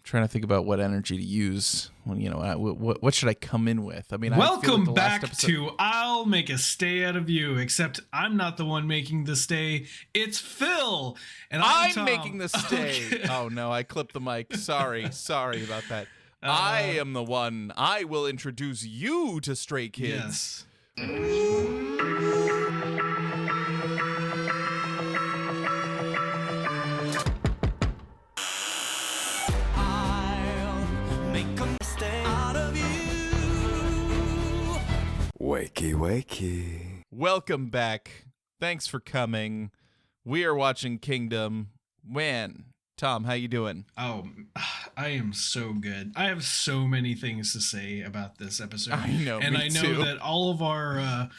Trying to think about what energy to use when, what should I come in with? I mean, welcome I feel like back to I'll Make a Stay Out of You, except I'm not the one making the stay. It's Phil. And I'm Tom. making the stay. Okay. Oh, no, I clipped the mic. Sorry about that. I am the one. I will introduce you to Stray Kids. Yes. Wakey, wakey. Welcome back. Thanks for coming. We are watching Kingdom. Man, Tom, how you doing? Oh, I am so good. I have so many things to say about this episode. I know, and I know too. that all of our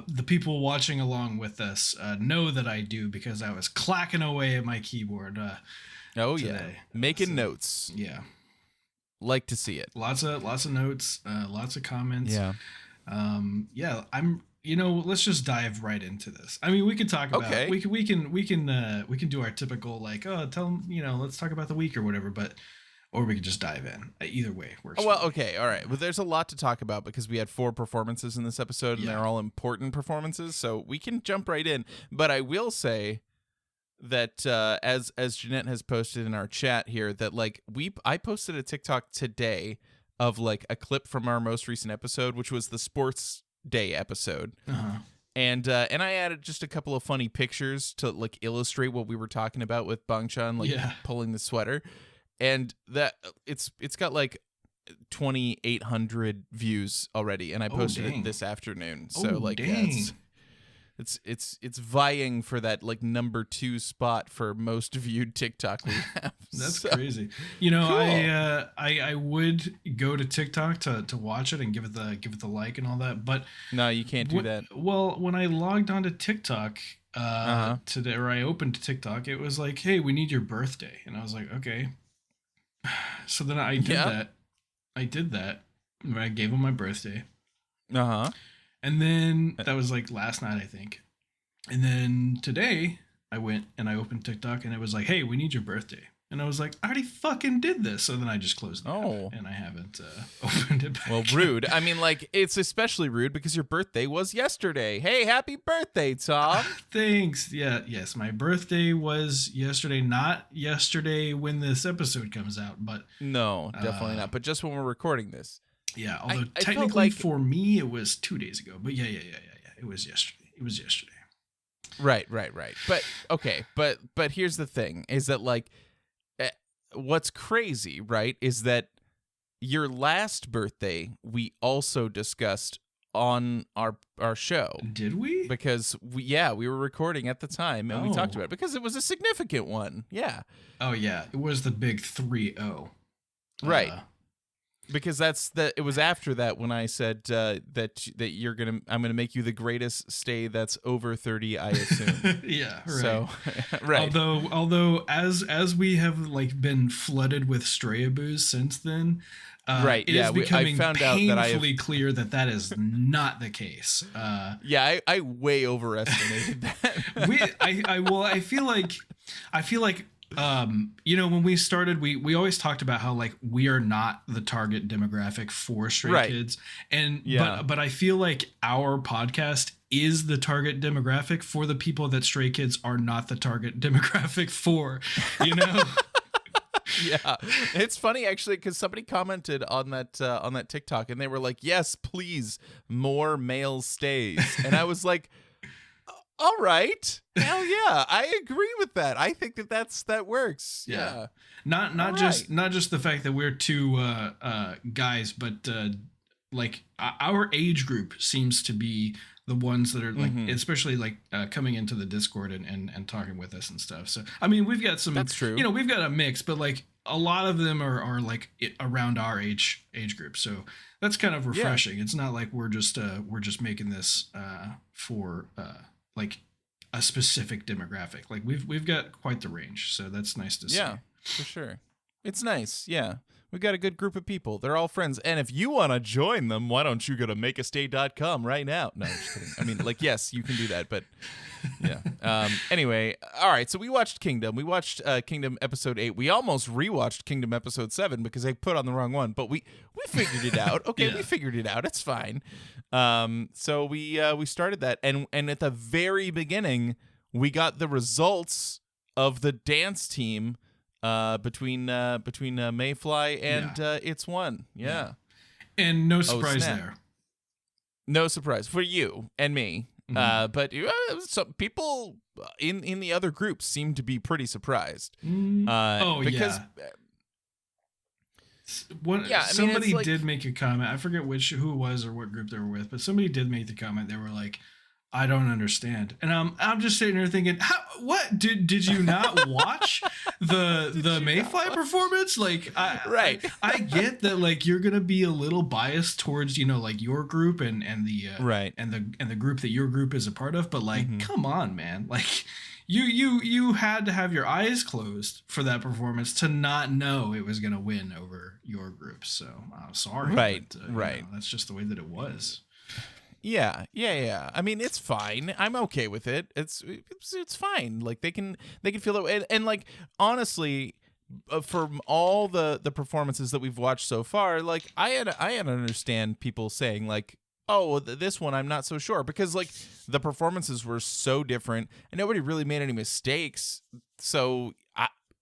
the people watching along with us know that I do because I was clacking away at my keyboard. Today. Making notes. Yeah, like to see it. Lots of notes. Lots of comments. Yeah. Let's just dive right into this. I mean, we could talk about we can do our typical let's talk about the week or whatever, or we could just dive in. Either way works. Well, okay, all right. Well, there's a lot to talk about because we had 4 performances in this episode, and they're all important performances, so we can jump right in. But I will say that as Jeanette has posted in our chat here, that I posted a TikTok today of a clip from our most recent episode, which was the Sports Day episode. Uh-huh. And I added just a couple of funny pictures to illustrate what we were talking about with Bang Chan pulling the sweater. And that it's got 2,800 views already, and I posted it this afternoon. So it's vying for that number 2 spot for most viewed TikTok we have. That's so crazy. cool. I would go to TikTok to watch it and give it the like and all that, but no, you can't do that. Well, when I logged onto TikTok today, or I opened TikTok, it was like, hey, we need your birthday, and I was like, okay. So then I did that. I did that. I gave him my birthday. And then that was last night, I think. And then today I went and I opened TikTok and it was like, hey, we need your birthday. And I was like, I already fucking did this. So then I just closed it up, and I haven't opened it back. Well, rude. I mean, it's especially rude because your birthday was yesterday. Hey, happy birthday, Tom. Thanks. Yes, my birthday was yesterday. Not yesterday when this episode comes out, but no, definitely not. But just when we're recording this. Yeah, although technically for me it was 2 days ago. But yeah. It was yesterday. Right. But okay, but here's the thing: is that what's crazy, right, is that your last birthday we also discussed on our show. Did we? Because we were recording at the time and we talked about it because it was a significant one. Yeah. Oh yeah, it was the big 3-0. Right. Because it was after that when I said that I'm gonna make you the greatest stay that's over 30, I assume. Yeah, right. So, right. Although as we have been flooded with Strayaboos since then, right? It is becoming painfully clear that is not the case. I way overestimated that. I feel like. When we started, we always talked about how we are not the target demographic for Stray Kids, and but I feel like our podcast is the target demographic for the people that Stray Kids are not the target demographic for. Yeah, it's funny actually because somebody commented on that TikTok and they were like, "Yes, please, more male stays," and I was like, all right. Hell yeah. I agree with that. I think that works. Yeah. Not just the fact that we're 2 guys, but our age group seems to be the ones that are especially coming into the Discord and talking with us and stuff. So I mean, we've got some. That's true. We've got a mix, but a lot of them are around our age group. So that's kind of refreshing. Yeah. It's not like we're just making this for a specific demographic. We've got quite the range, so that's nice to see. Yeah, for sure. It's nice. Yeah. We got a good group of people. They're all friends. And if you want to join them, why don't you go to makeastay.com right now? No, I'm just kidding. I mean, like, yes, you can do that, but yeah. Anyway, all right. So we watched Kingdom. We watched Kingdom episode 8. We almost rewatched Kingdom episode 7 because they put on the wrong one, but we figured it out. Okay, yeah. We figured it out. It's fine. So we started that, and at the very beginning, we got the results of the dance team between MAYFLY and It's One. Yeah. And no surprise there. No surprise for you and me. Mm-hmm. But some people in the other groups seem to be pretty surprised. Because somebody did make a comment. I forget who it was or what group they were with, but somebody did make the comment. They were like, I don't understand. And I'm just sitting there thinking, what did you not watch the MAYFLY performance? Like, I get that, like, you're gonna be a little biased towards, like your group and the and the group that your group is a part of, but like, come on, man, like. You had to have your eyes closed for that performance to not know it was going to win over your group. So I'm sorry. Right. But, that's just the way that it was. Yeah. I mean, it's fine. I'm okay with it. It's fine. Like they can feel that way. And like, honestly, from all the performances that we've watched so far, like I had to understand people saying like, oh, well, this one I'm not so sure, because like the performances were so different and nobody really made any mistakes. So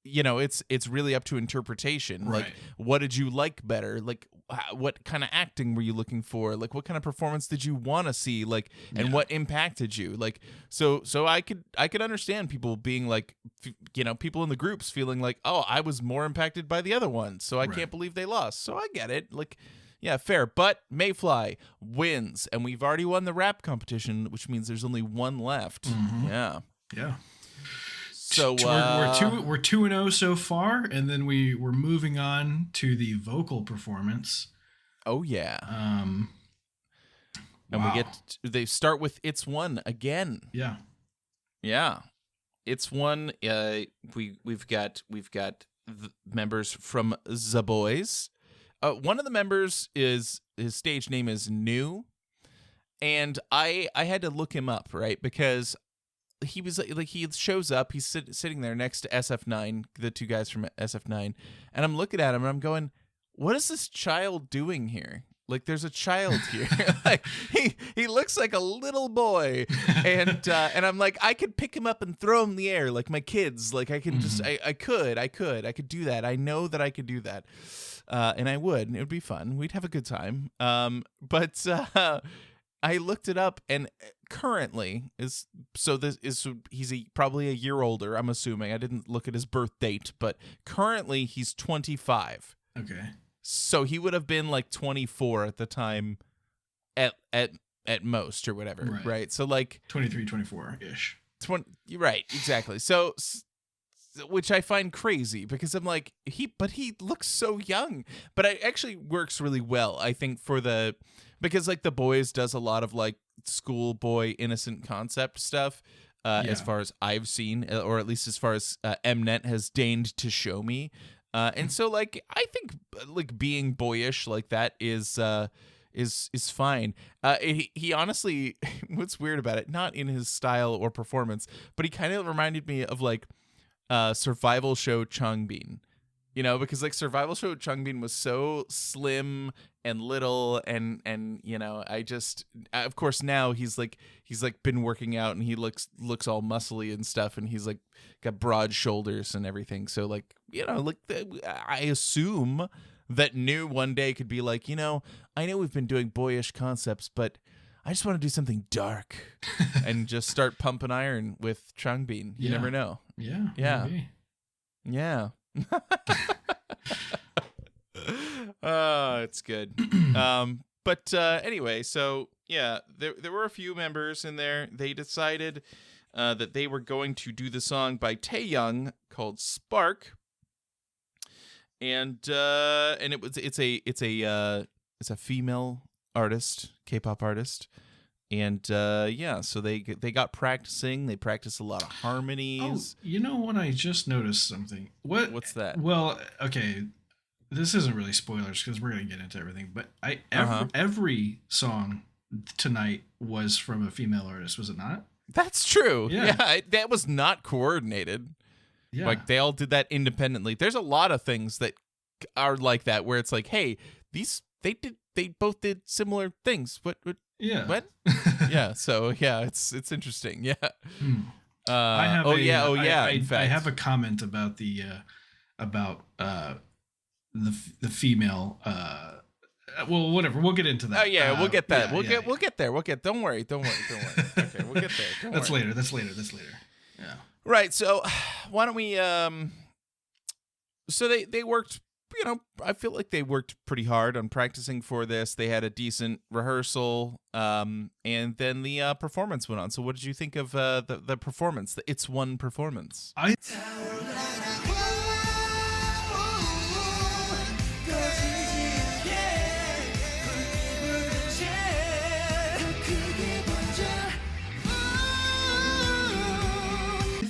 it's really up to interpretation. Right. Like, what did you like better? Like, what kind of acting were you looking for? Like, what kind of performance did you want to see? Like, and what impacted you? Like, so I could understand people being like, people in the groups feeling like, oh, I was more impacted by the other one, so I can't believe they lost. So I get it. Like. Yeah, fair. But MAYFLY wins, and we've already won the rap competition, which means there's only one left. Mm-hmm. Yeah. So we're 2-0 so far, and then we're moving on to the vocal performance. Oh yeah. Wow. And they start with It's One again. Yeah. Yeah. It's One. We've got the members from The Boys. One of the members his stage name is New, and I had to look him up, right, because he was like he shows up, he's sitting there next to SF9, the two guys from SF9, and I'm looking at him and I'm going, what is this child doing here? Like, there's a child here. Like he looks like a little boy, and I'm like, I could pick him up and throw him in the air like my kids. Like I can just I could do that. I know that I could do that. And I would, and it would be fun. We'd have a good time. But I looked it up, and currently he's probably a year older, I'm assuming. I didn't look at his birth date, but currently he's 25. Okay. So he would have been like 24 at the time, at most, or whatever, right? So like 23, 24-ish. Right, exactly. So. Which I find crazy because I'm like, he looks so young, but it actually works really well, I think, because like The Boys does a lot of like schoolboy innocent concept stuff, as far as I've seen, or at least as far as Mnet has deigned to show me, and so like I think like being boyish like that is fine. He honestly, what's weird about it, not in his style or performance, but he kind of reminded me of like. Survival show Changbin, because like survival show Changbin was so slim and little, and of course now he's like been working out and he looks all muscly and stuff, and he's like got broad shoulders and everything. So like I assume that New one day could be like, I know we've been doing boyish concepts, but I just want to do something dark and just start pumping iron with Changbin. You never know. Yeah. Maybe. Yeah. It's good. But anyway, so yeah, there were a few members in there. They decided that they were going to do the song by Taeyoung called Spark. And it's a female artist, K-pop artist. And so they got practicing. They practiced a lot of harmonies. Oh, you know what? I just noticed something. What's that? Well, okay, this isn't really spoilers because we're gonna get into everything. But every song tonight was from a female artist, was it not? That's true. Yeah. That was not coordinated. Yeah. Like they all did that independently. There's a lot of things that are like that where it's like, hey, they both did similar things. What? Yeah. What? Yeah. So yeah, it's interesting. Yeah. I have In fact, I have a comment about the female. Well, whatever. We'll get into that. Oh yeah, we'll get that. We'll get there. Don't worry. Don't worry. Okay, we'll get there. That's later. Yeah. Right. So why don't we? So they worked. I feel like they worked pretty hard on practicing for this. They had a decent rehearsal, and then the performance went on. So what did you think of the performance? The It's One performance.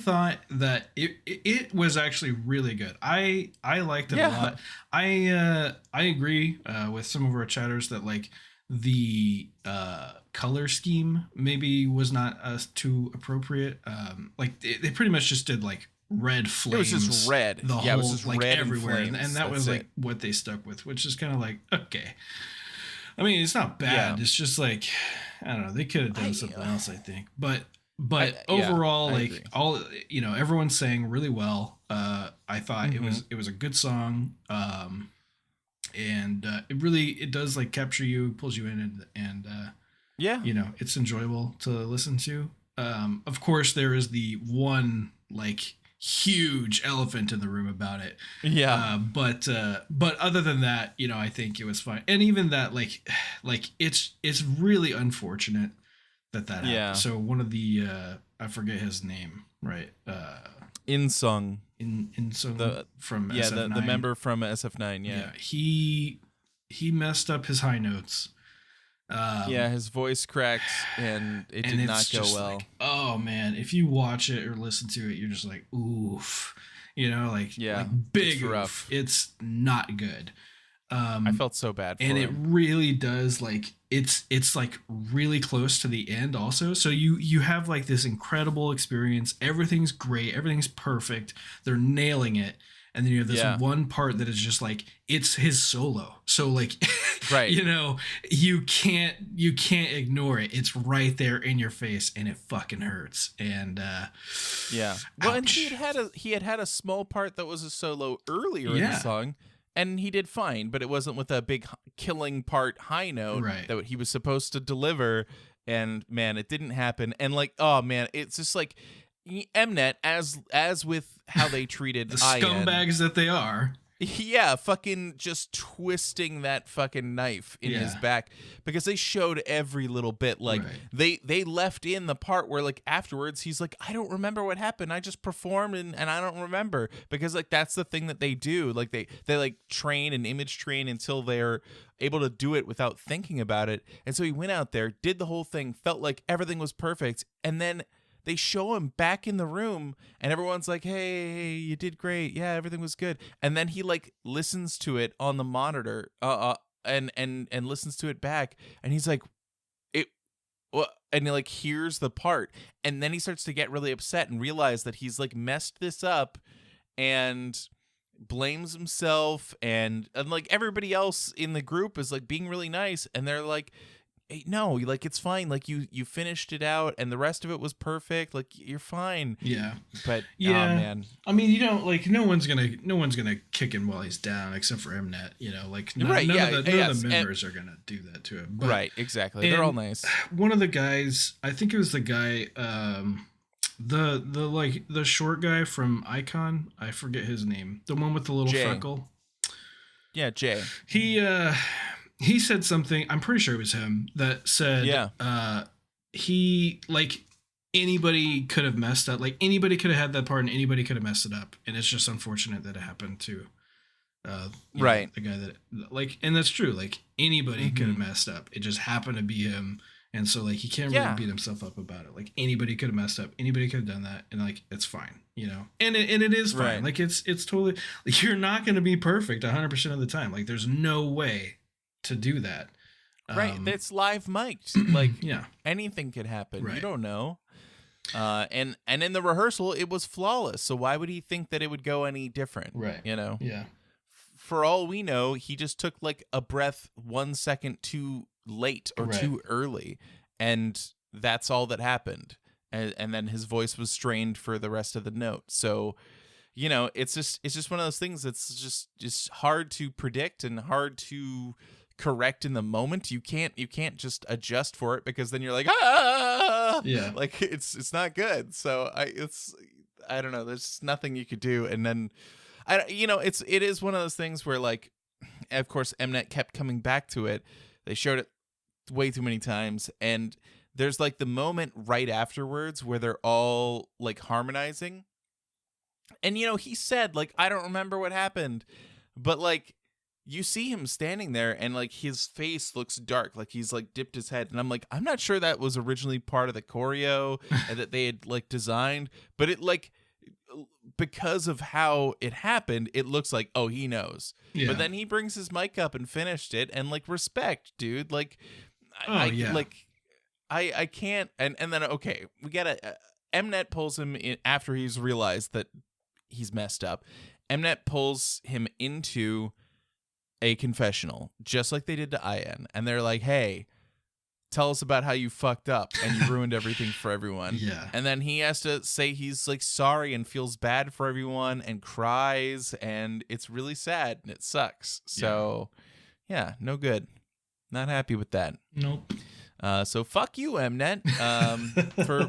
Thought that it was actually really good. I liked it a lot. I agree with some of our chatters that like the color scheme maybe was not too appropriate. Like they pretty much just did like red flames. It was just red. The whole, it was just like red everywhere, and that That's was like it. what they stuck with, which is kind of like okay. I mean, it's not bad. Yeah. It's just like I don't know. They could have done something else, I think, but overall, I like agree. all everyone sang really well. I thought it was a good song, and it does like capture you, pulls you in, and it's enjoyable to listen to. Of course, there is the one like huge elephant in the room about it. Yeah. But other than that, I think it was fine. And even that, like it's really unfortunate that happened. Yeah. So one of the I forget his name, right? Insung. Insung from SF9. the member from SF9. Yeah. He messed up his high notes. His voice cracked and it did not go well. Like, oh man, if you watch it or listen to it, you're just like, oof. Like big it's rough. Oof. It's not good. I felt so bad for him. it Really does like it's like really close to the end also. So you have like this incredible experience. Everything's great. Everything's perfect. They're nailing it. And then you have this one part that is just like it's his solo. So like right. You can't ignore it. It's right there in your face and it fucking hurts. And well, ouch. And he had a small part that was a solo earlier in the song. And he did fine, but it wasn't with a big killing part high note that he was supposed to deliver. And man, it didn't happen. And like, oh man, it's just like Mnet as with how they treated the scumbags that they are. Yeah, fucking just twisting that fucking knife in his back because they showed every little bit. Like they left in the part where like afterwards he's like, I don't remember what happened. I just performed and I don't remember because like that's the thing that they do. Like they like train and image train until they're able to do it without thinking about it. And so he went out there, did the whole thing, felt like everything was perfect, and then they show him back in the room and everyone's like, hey, you did great. Yeah, everything was good. And then he like listens to it on the monitor and listens to it back. And he's like, and he like hears the part. And then he starts to get really upset and realize that he's like messed this up and blames himself. And like everybody else in the group is like being really nice. And they're like, no, like it's fine. Like you finished it out, and the rest of it was perfect. Like you're fine. Yeah, but man. I mean, like no one's gonna kick him while he's down, except for Mnet. Like none of the members are gonna do that to him. But, right, exactly. They're all nice. One of the guys, I think it was the guy, the short guy from Icon. I forget his name. The one with the little freckle. Yeah, Jay. He said something, I'm pretty sure it was him, that said he, like, anybody could have messed up. Like, anybody could have had that part and anybody could have messed it up. And it's just unfortunate that it happened to the guy that, like, and that's true. Like, anybody could have messed up. It just happened to be him. And so like he can't really beat himself up about it. Like anybody could have messed up, anybody could have done that, and like it's fine, you know. And it is fine. Right. Like it's totally, like, you're not going to be perfect 100% of the time. Like there's no way to do that. Right. It's live mic'd. Like anything could happen. Right. You don't know. And in the rehearsal it was flawless. So why would he think that it would go any different? Right. You know? Yeah. For all we know, he just took like a breath 1 second too late or too early, and that's all that happened. And then his voice was strained for the rest of the note. So, you know, it's just one of those things that's just hard to predict and hard to correct in the moment. You can't just adjust for it, because then you're like, like it's not good. So I don't know. There's nothing you could do. And then it is one of those things where, like, of course, Mnet kept coming back to it. They showed it way too many times, and there's like the moment right afterwards where they're all like harmonizing, and you know, he said like, I don't remember what happened, but like you see him standing there and like his face looks dark, like he's like dipped his head, and I'm like, I'm not sure that was originally part of the choreo and that they had like designed, but it like, because of how it happened, it looks like, oh, he knows. But then he brings his mic up and finished it, and like, respect, dude. Like, I can't. And then okay, we gotta. Mnet pulls him in after he's realized that he's messed up. Mnet pulls him into a confessional, just like they did to IN, and they're like, hey, tell us about how you fucked up and you ruined everything for everyone. And then he has to say he's like sorry and feels bad for everyone and cries, and it's really sad and it sucks. So yeah, no good. Not happy with that. Nope. So fuck you, Mnet.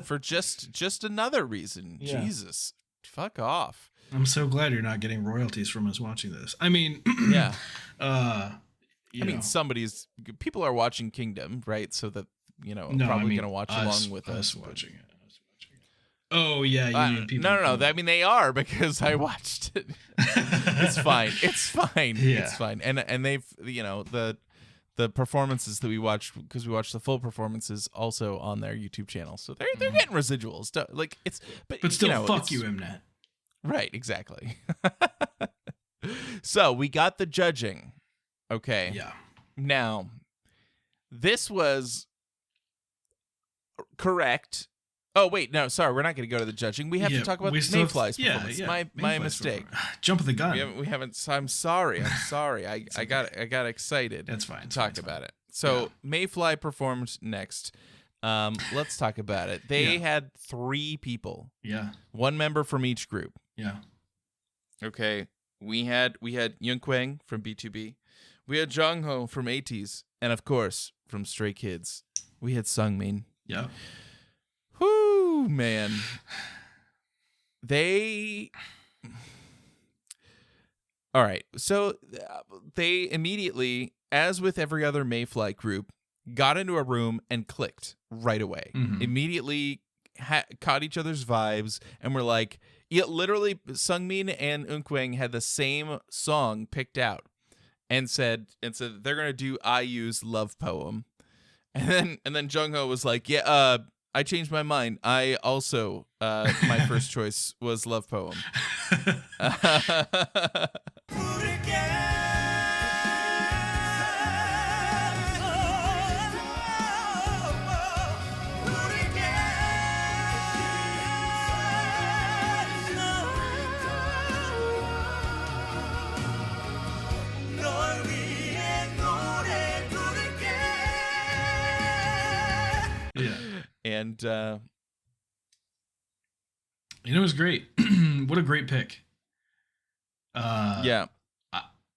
For just another reason. Jesus. Fuck off. I'm so glad you're not getting royalties from us watching this. I mean, I mean, people are watching Kingdom, right? So that, you know, probably going to watch along with us. Watching it. Oh, yeah. You need people. No. I mean, they are, because I watched it. It's fine. It's fine. Yeah. It's fine. And they've, you know, the performances that we watched, because we watched the full performances also on their YouTube channel. So they're getting residuals. Like but still, you know, fuck you, Mnet. Right. Exactly. So we got the judging. Okay. Yeah. Now, this was correct. Oh, wait. No, sorry. We're not going to go to the judging. We have to talk about Mayfly's performance. My mistake. Jump of the gun. We haven't. I'm sorry. I got excited. That's fine. Talk about it. So Mayfly performed next. Let's talk about it. They had 3 people. Yeah. 1 member from each group. Yeah. Okay. We had Youngkwang from B2B. We had Jongho from ATEEZ, and of course, from Stray Kids, we had Sungmin. Yeah. Whoo, man. All right. So they immediately, as with every other Mayfly group, got into a room and clicked right away. Mm-hmm. Immediately caught each other's vibes, and were like, literally, Sungmin and Eunkwang had the same song picked out. And said they're gonna do IU's Love Poem, and then Jungho was like, I changed my mind. I also my first choice was Love Poem. And it was great. What a great pick.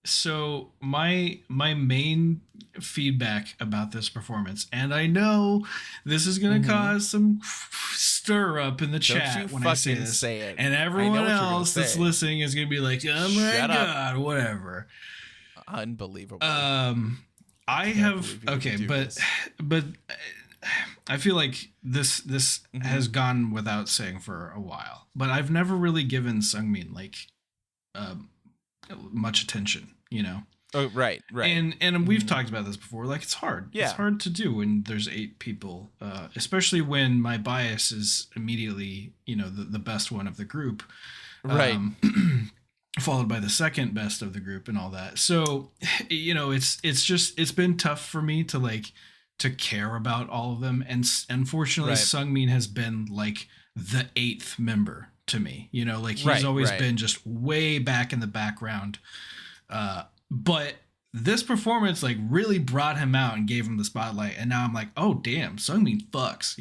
So my main feedback about this performance, and I know this is going to cause some stir up in the chat when I say this, and everyone else that's listening is going to be like, "Oh my god, whatever." Unbelievable. I have but I feel like this has gone without saying for a while, but I've never really given Sungmin like much attention, you know. Oh, right. And we've talked about this before. Like, it's hard. Yeah. It's hard to do when there's 8 people, especially when my bias is immediately, the best one of the group. Right. Followed by the second best of the group and all that. So, it's been tough for me to care about all of them. And unfortunately, Sungmin has been like the 8th member to me. He's always been just way back in the background. But this performance really brought him out and gave him the spotlight. And now I'm like, oh damn, Sungmin fucks.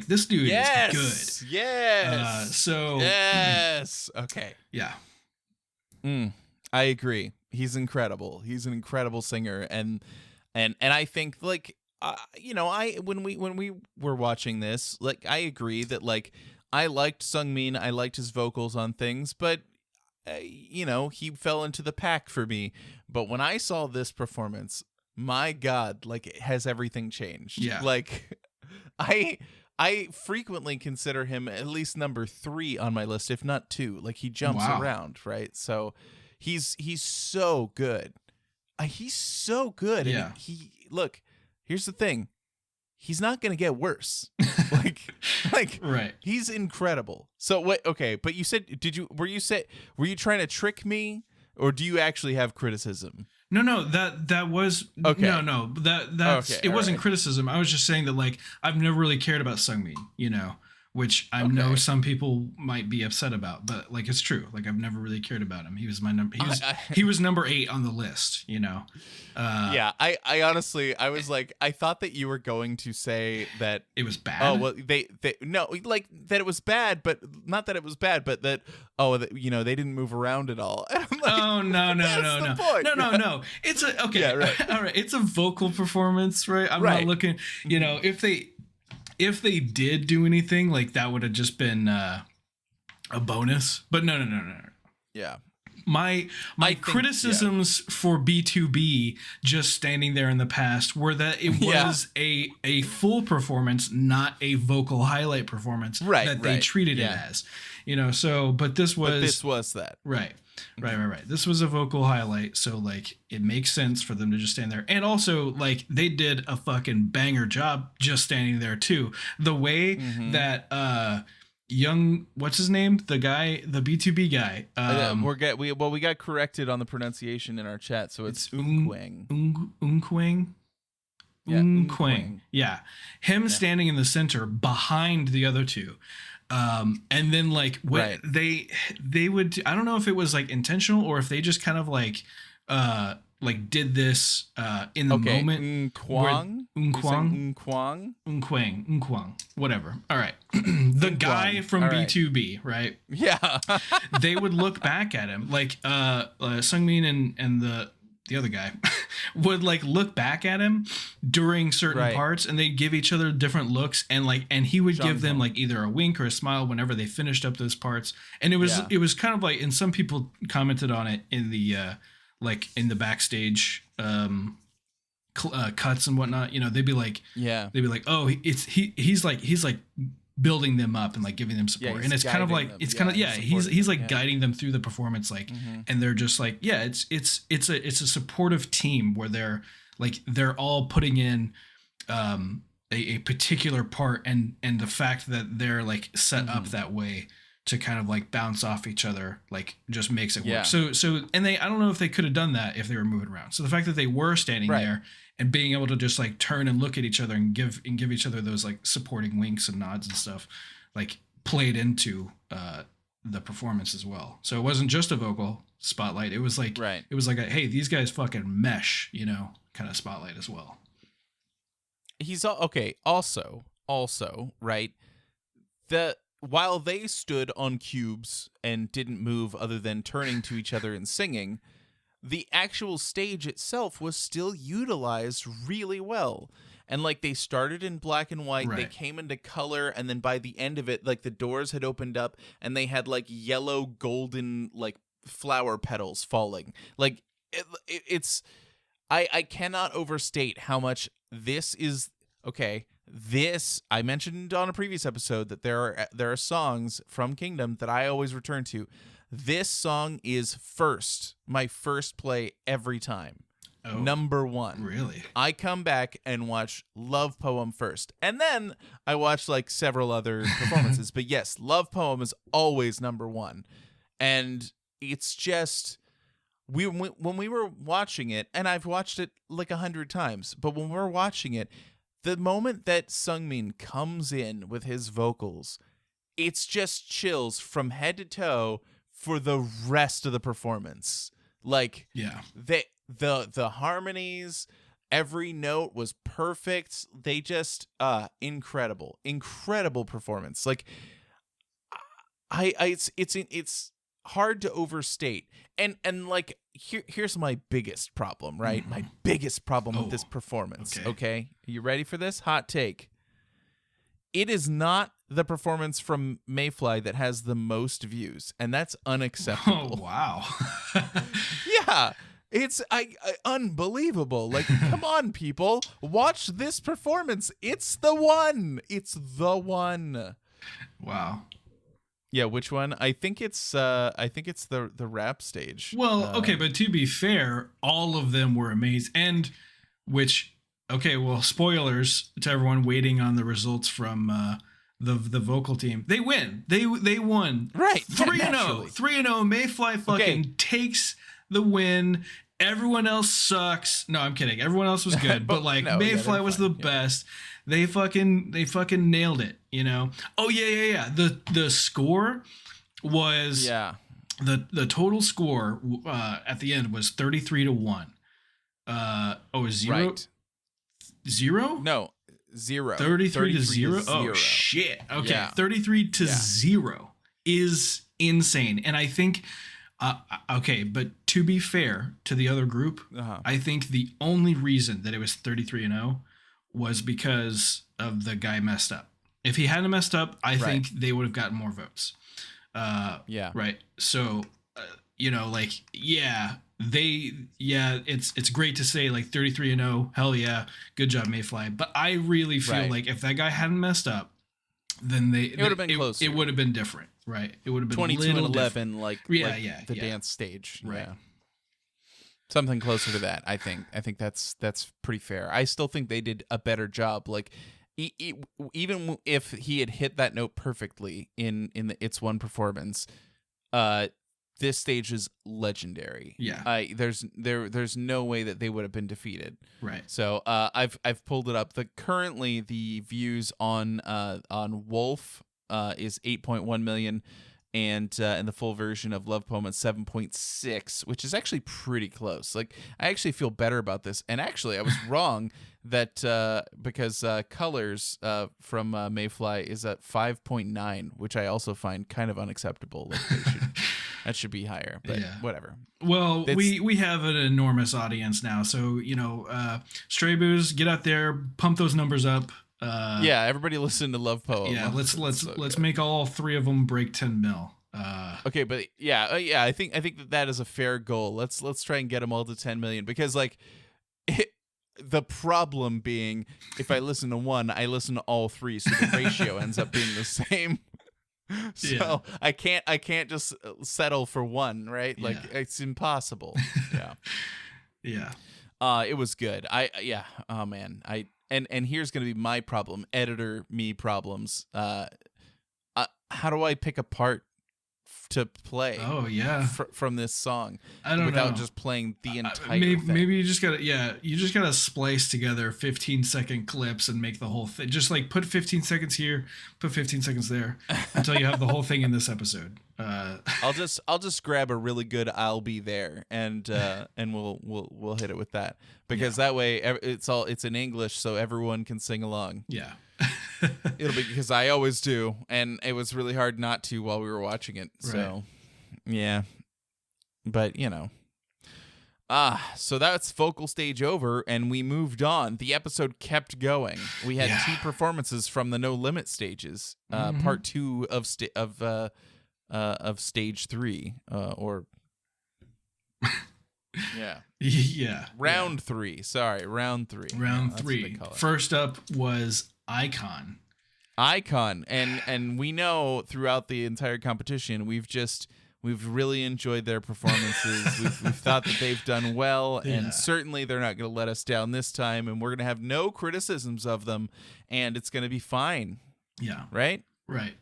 This dude is good. Yes. Yes. Okay. Yeah. I agree. He's incredible. He's an incredible singer, and I think when we were watching this, I agree that I liked Sungmin. I liked his vocals on things, but he fell into the pack for me. But when I saw this performance, my God, has everything changed? Yeah. I frequently consider him at least number 3 on my list, if not 2. He jumps around, right? So he's so good. He's so good. Yeah. And look, here's the thing. He's not going to get worse. Right. He's incredible. So wait, okay, but you said, were you trying to trick me, or do you actually have criticism? No, that was okay. No, that's okay, it wasn't right. criticism. I was just saying that I've never really cared about Sungmin, which I know some people might be upset about, but it's true. I've never really cared about him. He was my number. He was number 8 on the list. Yeah, I honestly, I was I thought that you were going to say that it was bad. Oh well, they no, that it was bad, but not that it was bad, but that they didn't move around at all. And I'm no. No. It's okay. Yeah, right. All right. It's a vocal performance, right? I'm not looking. If they did do anything, that would have just been a bonus. But no. Yeah. My criticisms for B2B just standing there in the past were that it was a full performance, not a vocal highlight performance that they treated it as. But this was that. Right. This was a vocal highlight, so it makes sense for them to just stand there. And also they did a fucking banger job just standing there too. The way that what's his name? The B2B guy. We got corrected on the pronunciation in our chat, so it's Unkwang. Unkwang. Yeah, Unkwang. Yeah. Him standing in the center behind the other two. And then when they would, I don't know if it was intentional or if they just kind of did this in the moment. Unkwang, whatever. All right. The guy from B2B, right? Yeah. They would look back at him Sungmin and the other guy would look back at him during certain parts, and they'd give each other different looks, and he would give them either a wink or a smile whenever they finished up those parts. And it was kind of and some people commented on it in the in the backstage cuts and whatnot. They'd be oh, he's building them up and giving them support, and it's kind of he's guiding them through the performance, and they're just it's a supportive team where they're all putting in a particular part, and the fact that they're set up that way to kind of bounce off each other just makes it work. So and I don't know if they could have done that if they were moving around. So the fact that they were standing there and being able to just turn and look at each other and give each other those supporting winks and nods and stuff played into the performance as well. So it wasn't just a vocal spotlight. It was it was a hey, these guys fucking mesh, kind of spotlight as well. He's okay. Also, right. While they stood on cubes and didn't move other than turning to each other and singing, the actual stage itself was still utilized really well. And they started in black and white, they came into color, and then by the end of it, the doors had opened up and they had yellow golden flower petals falling. It's I cannot overstate how much this is okay. This, I mentioned on a previous episode that there are songs from Kingdom that I always return to. This song is my first play every time. Number 1. Really? I come back and watch Love Poem first. And then I watch like several other performances. But yes, Love Poem is always number 1. And it's just when we were watching it, and I've watched it like 100 times, but when we're watching it, the moment that Sungmin comes in with his vocals, it's just chills from head to toe for the rest of the performance. Like, the harmonies, every note was perfect. They just incredible performance. Like, it's hard to overstate. And like, here's my biggest problem, right? My biggest problem with this performance. Okay, you ready for this hot take? It is not the performance from MAYFLY that has the most views, and that's unacceptable. Oh, wow. Yeah, it's unbelievable. Like, come on, people, watch this performance. It's the one. Wow. Yeah, which one? I think it's the rap stage. Well, okay, but to be fair, all of them were amazing. And spoilers to everyone waiting on the results from the vocal team. They win. They won. Right. 3-0. 3-0. MAYFLY fucking takes the win. Everyone else sucks. No, I'm kidding. Everyone else was good, but like MAYFLY was the best. They fucking nailed it, you know? Oh yeah. The score was the total score at the end was 33-1. Zero? Right. Zero? No, 0. 33-0? Oh shit. Okay. Yeah. 33-0 is insane. And I think but to be fair to the other group, I think the only reason that it was 33-0 was because of the guy messed up. If he hadn't messed up, I think they would have gotten more votes. Right. So, it's great to say like 33-0. Hell yeah. Good job, MAYFLY. But I really feel like if that guy hadn't messed up, then it would have been closer. It would have been different. Right. It would have been 22-11, like the yeah. dance stage. Right. Yeah. Something closer to that, I think. I think that's pretty fair. I still think they did a better job. Like, even if he had hit that note perfectly in the It's One performance, this stage is legendary. Yeah. There's no way that they would have been defeated. Right. So I've pulled it up. Currently the views on Wolf is 8.1 million. And the full version of Love Poem at 7.6, which is actually pretty close. Like, I actually feel better about this. And actually, I was wrong that because Colors from MAYFLY is at 5.9, which I also find kind of unacceptable. Like, that should be higher, but whatever. Well, we have an enormous audience now, so Stray Booze, get out there, pump those numbers up. Everybody listen to Love Poem. Yeah, let's make all 3 of them break 10 mil. Okay, but I think that is a fair goal. Let's try and get them all to 10 million, because like the problem being, if I listen to one, I listen to all 3, so the ratio ends up being the same. So I can't just settle for one, right? Like, it's impossible. Yeah. It was good. Oh man. And here's going to be my problem, editor me problems. How do I pick a part to play? Oh yeah, from this song, I don't without know. just playing the entire thing. Maybe you just gotta splice together 15-second clips and make the whole thing. Just like put 15 seconds here, put 15 seconds there, until you have the whole thing in this episode. I'll just grab a really good "I'll Be There" and we'll hit it with that, because that way it's in English, so everyone can sing along. Yeah. It'll be, because I always do, and it was really hard not to while we were watching it. So, yeah. But, so that's vocal stage over, and we moved on. The episode kept going. We had 2 performances from the No Limit stages, part 2 of stage 3, or round 3. Sorry, round 3. Round 3. First up was Icon, and we know throughout the entire competition we've We've really enjoyed their performances. We've thought that they've done well, and certainly they're not going to let us down this time, and we're going to have no criticisms of them, and it's going to be fine. Yeah. Right? Right.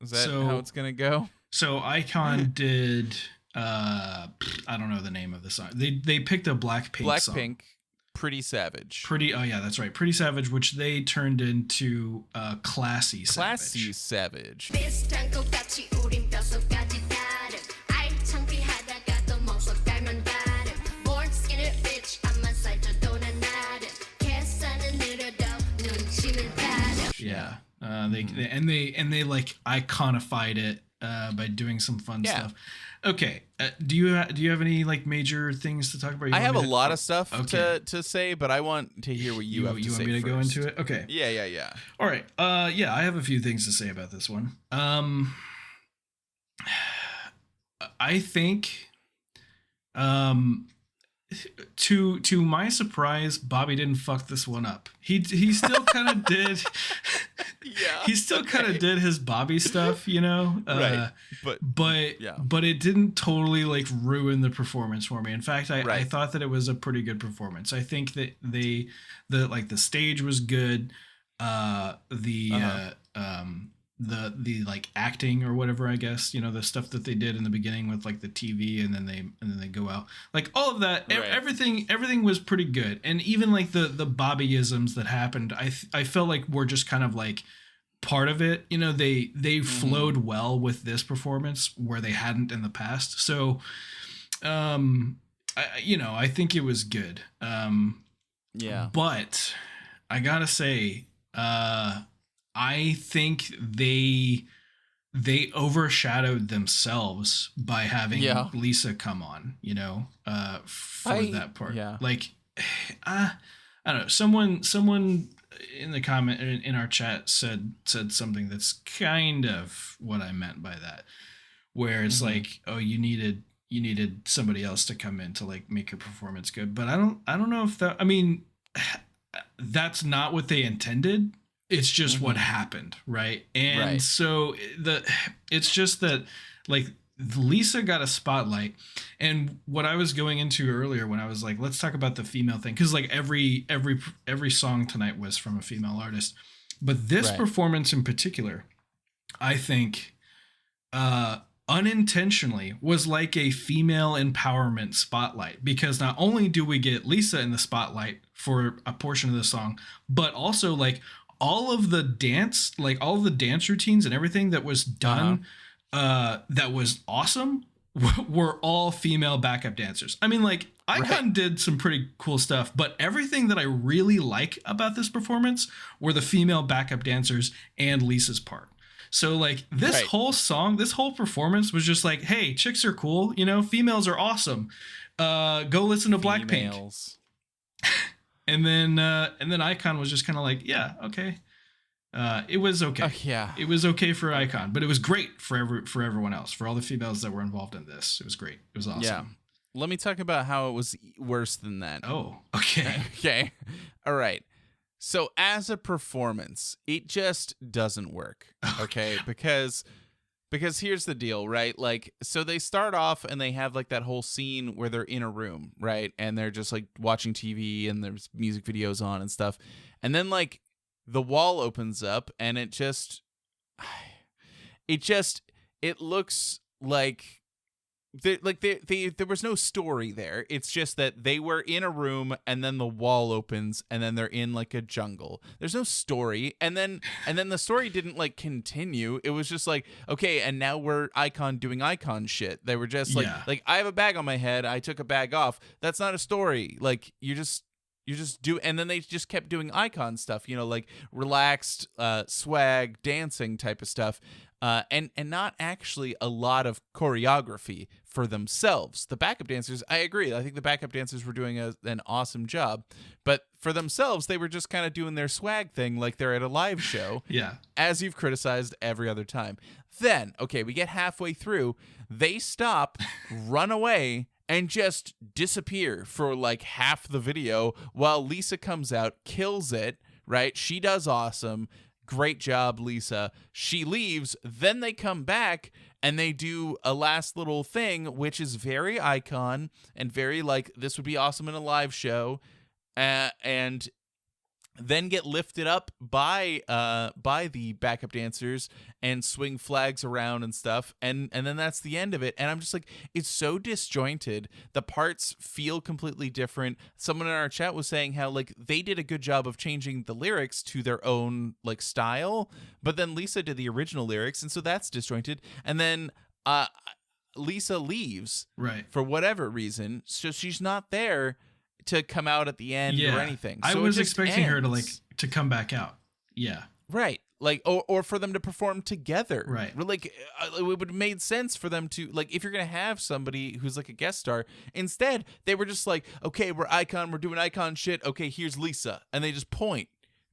Is that how it's going to go? So Icon did, I don't know the name of the song. They picked a Blackpink song. Pretty Savage. Oh yeah, that's right. Pretty Savage, which they turned into Classy Savage. Classy Savage. Yeah. They like iconified it by doing some fun stuff. Okay. Do you have any like major things to talk about? I have a lot of stuff to say, but I want to hear what you have to say. You want me to go into it? Okay. Yeah. All right. Yeah, I have a few things to say about this one. I think to my surprise, Bobby didn't fuck this one up. He still kind of did. Yeah. He still kind of did his Bobby stuff, you know. Right. But it didn't totally like ruin the performance for me. In fact, I thought that it was a pretty good performance. I think that the stage was good. The like acting or whatever, I guess, you know, the stuff that they did in the beginning with like the TV and then they go out, like all of that, everything was pretty good. And even like the Bobbyisms that happened, I felt like were just kind of like part of it, you know. They flowed well with this performance where they hadn't in the past. So I think it was good. But I gotta say, I think they overshadowed themselves by having Lisa come on, you know, for that part. Yeah. Like, I don't know. Someone in the comment in our chat said something that's kind of what I meant by that, where it's like, oh, you needed somebody else to come in to like make your performance good. But I don't know if that. I mean, that's not what they intended. It's just what happened, right? And so it's just that like Lisa got a spotlight, and what I was going into earlier when I was like, let's talk about the female thing, because like every song tonight was from a female artist, but this performance in particular, I think, unintentionally was like a female empowerment spotlight, because not only do we get Lisa in the spotlight for a portion of the song, but also like all of the dance routines and everything that was done that was awesome were all female backup dancers. I mean, like Icon did some pretty cool stuff, but everything that I really like about this performance were the female backup dancers and Lisa's part. So like this whole song, this whole performance was just like, hey, chicks are cool, you know, females are awesome. Go listen to Blackpink. And then Icon was just kind of like, yeah, okay. It was okay. It was okay for Icon, but it was great for everyone else, for all the females that were involved in this. It was great. It was awesome. Yeah. Let me talk about how it was worse than that. Oh, okay. Okay. All right. So as a performance, it just doesn't work. Okay. Because here's the deal, right? Like, so they start off and they have like that whole scene where they're in a room, right? And they're just like watching TV and there's music videos on and stuff. And then like the wall opens up and it looks like there was no story there. It's just that they were in a room and then the wall opens and then they're in like a jungle. There's no story. And then the story didn't like continue. It was just like, okay, and now we're Icon doing Icon shit. They were just like I have a bag on my head. I took a bag off. That's not a story. Like you just do, and then they just kept doing Icon stuff, you know, like relaxed swag dancing type of stuff. And not actually a lot of choreography for themselves. The backup dancers, I agree. I think the backup dancers were doing an awesome job. But for themselves, they were just kind of doing their swag thing like they're at a live show. As you've criticized every other time. Then, okay, we get halfway through. They stop, run away, and just disappear for like half the video while Lisa comes out, kills it, right? She does awesome. Great job, Lisa. She leaves. Then they come back and they do a last little thing, which is very icon and very like, this would be awesome in a live show. And then get lifted up by the backup dancers and swing flags around and stuff, and then that's the end of it. And I'm just like, it's so disjointed. The parts feel completely different. Someone in our chat was saying how like they did a good job of changing the lyrics to their own like style, but then Lisa did the original lyrics, and so that's disjointed. And then Lisa leaves for whatever reason, so she's not there to come out at the end or anything. So I was expecting her to come back out. Yeah. Right. Like, or for them to perform together. Right. Like, it would have made sense for them to, like, if you're going to have somebody who's like a guest star, instead, they were just like, okay, we're doing icon shit. Okay, here's Lisa. And they just point,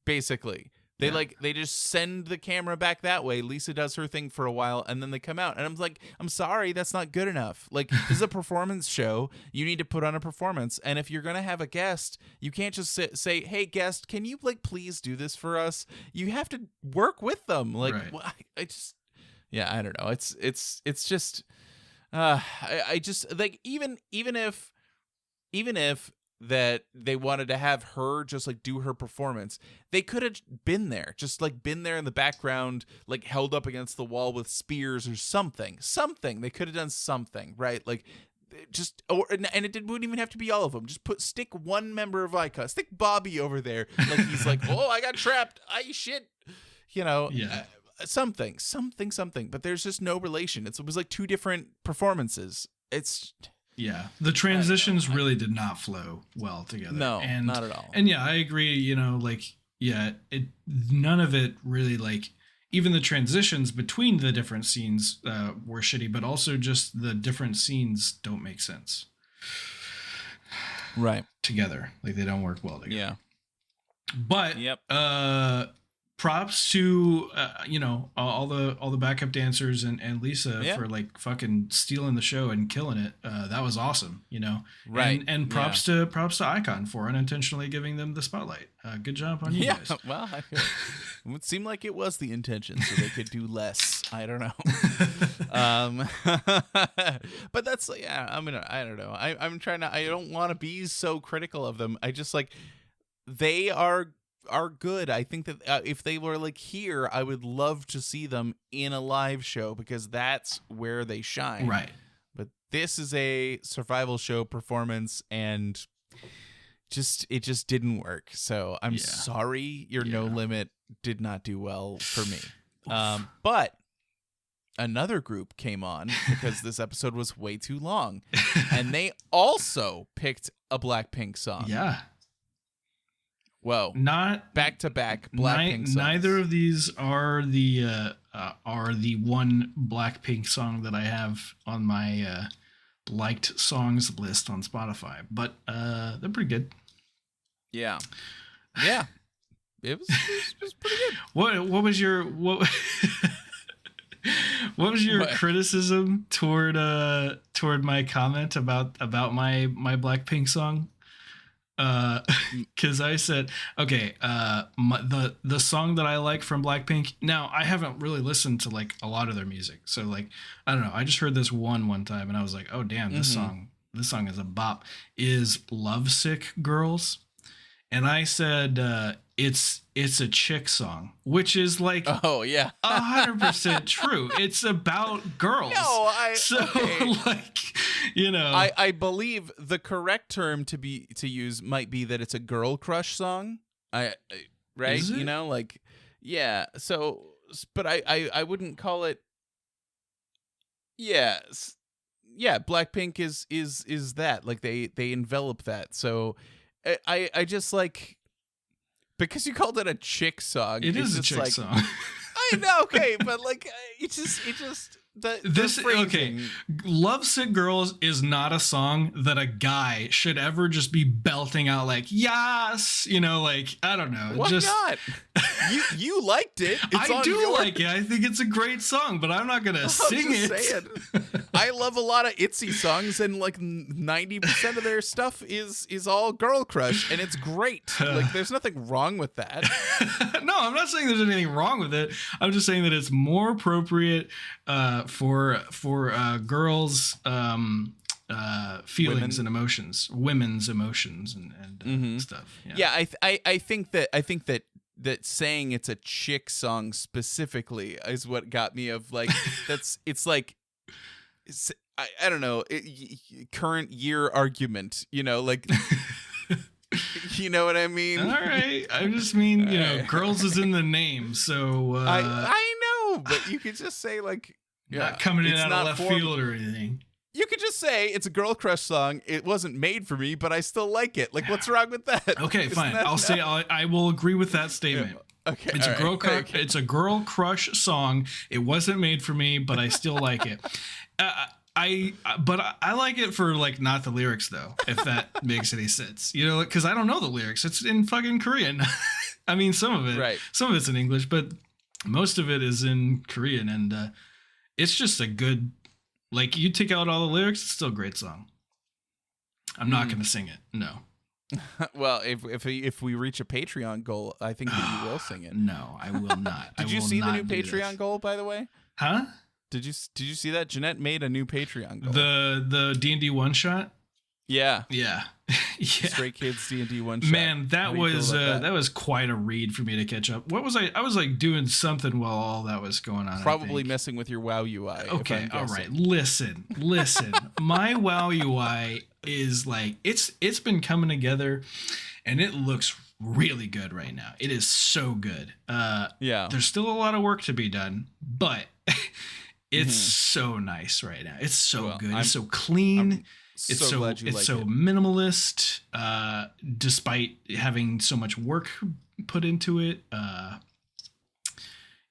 basically. They just send the camera back that way. Lisa does her thing for a while, and then they come out. And I'm like, I'm sorry, that's not good enough. Like, this is a performance show. You need to put on a performance. And if you're going to have a guest, you can't just say, hey, guest, can you, like, please do this for us? You have to work with them. Like, I just, I don't know. It's just, I just, like, even if that they wanted to have her just like do her performance, they could have been there in the background, like held up against the wall with spears or something. They could have done something, right? Like just, and it wouldn't even have to be all of them. Just stick one member of Icon, stick Bobby over there. Like he's like, oh, I got trapped. Shit. Something. But there's just no relation. It was like two different performaness. Yeah, the transitions really did not flow well together. No, not at all. And yeah, I agree. None of it really, like, even the transitions between the different scenes were shitty, but also just the different scenes don't make sense. Right. Together, like they don't work well together. Yeah. But props to all the backup dancers and Lisa for like fucking stealing the show and killing it. That was awesome, Right. And props to Icon for unintentionally giving them the spotlight. Good job on you guys. Well, it would seem like it was the intention, so they could do less. I don't know. But that's I don't know. I'm trying to. I don't want to be so critical of them. I just like they are good. I think that if they were like here, I would love to see them in a live show because that's where they shine. Right. But this is a survival show performance, and it just didn't work. So I'm sorry your No Limit did not do well for me. But another group came on because this episode was way too long, and they also picked a Blackpink song. Yeah. Whoa! Not back-to-back Blackpink songs. Neither of these are the one Blackpink song that I have on my liked songs list on Spotify, but they're pretty good. Yeah. It was pretty good. What was your what was your criticism toward my comment about my Blackpink song? Because I said, okay, the song that I like from Blackpink. Now I haven't really listened to like a lot of their music, so like I don't know. I just heard this one time, and I was like, oh damn, this song is a bop. Is Lovesick Girls, and I said it's a chick song, which is like 100% true. It's about girls. No, I believe the correct term to use might be that it's a girl crush song. Right? Is it? So, but I wouldn't call it. Yes. Yeah, Blackpink is that, like they envelop that. So I just like, because you called it a chick song. It is a chick song. I know, okay, but like it just okay. Lovesick Girls is not a song that a guy should ever just be belting out like yes, like I don't know. Why not? You liked it. I do like it. I think it's a great song, but I'm not gonna sing it. I love a lot of Itzy songs, and like 90% of their stuff is all girl crush, and it's great. Like, there's nothing wrong with that. No, I'm not saying there's anything wrong with it. I'm just saying that it's more appropriate for girls' feelings and emotions, women's emotions, and stuff. Yeah, I think that saying it's a chick song specifically is what got me of like I don't know, current year argument, like you know what I mean? All right, I just mean girls is in the name, so I know, but you could just say like not coming in out of left field or anything. You could just say it's a girl crush song. It wasn't made for me, but I still like it. Like, what's wrong with that? Okay, fine. I will agree with that statement. Yeah. Okay, it's a girl crush. Okay. It's a girl crush song. It wasn't made for me, but I still like it. I like it for like not the lyrics though, if that makes any sense. Because I don't know the lyrics. It's in fucking Korean. I mean, some of it. Right. Some of it's in English, but most of it is in Korean, and it's just a good. Like, you take out all the lyrics, it's still a great song. I'm not going to sing it. No. Well, if we reach a Patreon goal, I think that you will sing it. No, I will not. Did you see the new Patreon goal, by the way? Huh? Did you see that? Jeanette made a new Patreon goal. The D&D one shot? Yeah. Yeah. Stray Kids D&D one shot. Man, that was quite a read for me to catch up. What was I was like doing something while all that was going on. Probably messing with your WoW UI. Okay, all right. Listen. My WoW UI is like it's been coming together, and it looks really good right now. It is so good. Yeah. There's still a lot of work to be done, but it's so nice right now. It's so good. It's so clean. It's so minimalist, despite having so much work put into it.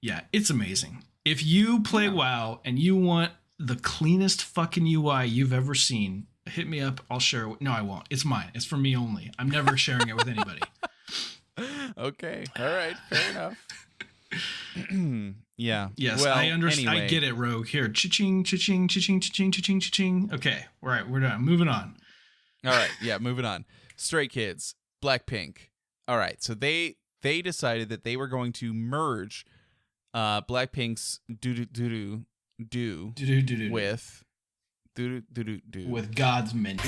Yeah, it's amazing. If you play WoW and you want the cleanest fucking UI you've ever seen, hit me up. I'll share it. No, I won't. It's mine. It's for me only. I'm never sharing it with anybody. Okay. All right. Fair enough. Yeah. Yes, well, I understand. Anyway. I get it, Rogue. Here, cha-ching, cha-ching, cha-ching, cha-ching, cha-ching, cha-ching. Okay, all right, we're done. Moving on. All right, yeah, moving on. Stray Kids, Blackpink. All right, so they decided that they were going to merge Blackpink's do with God's Menu.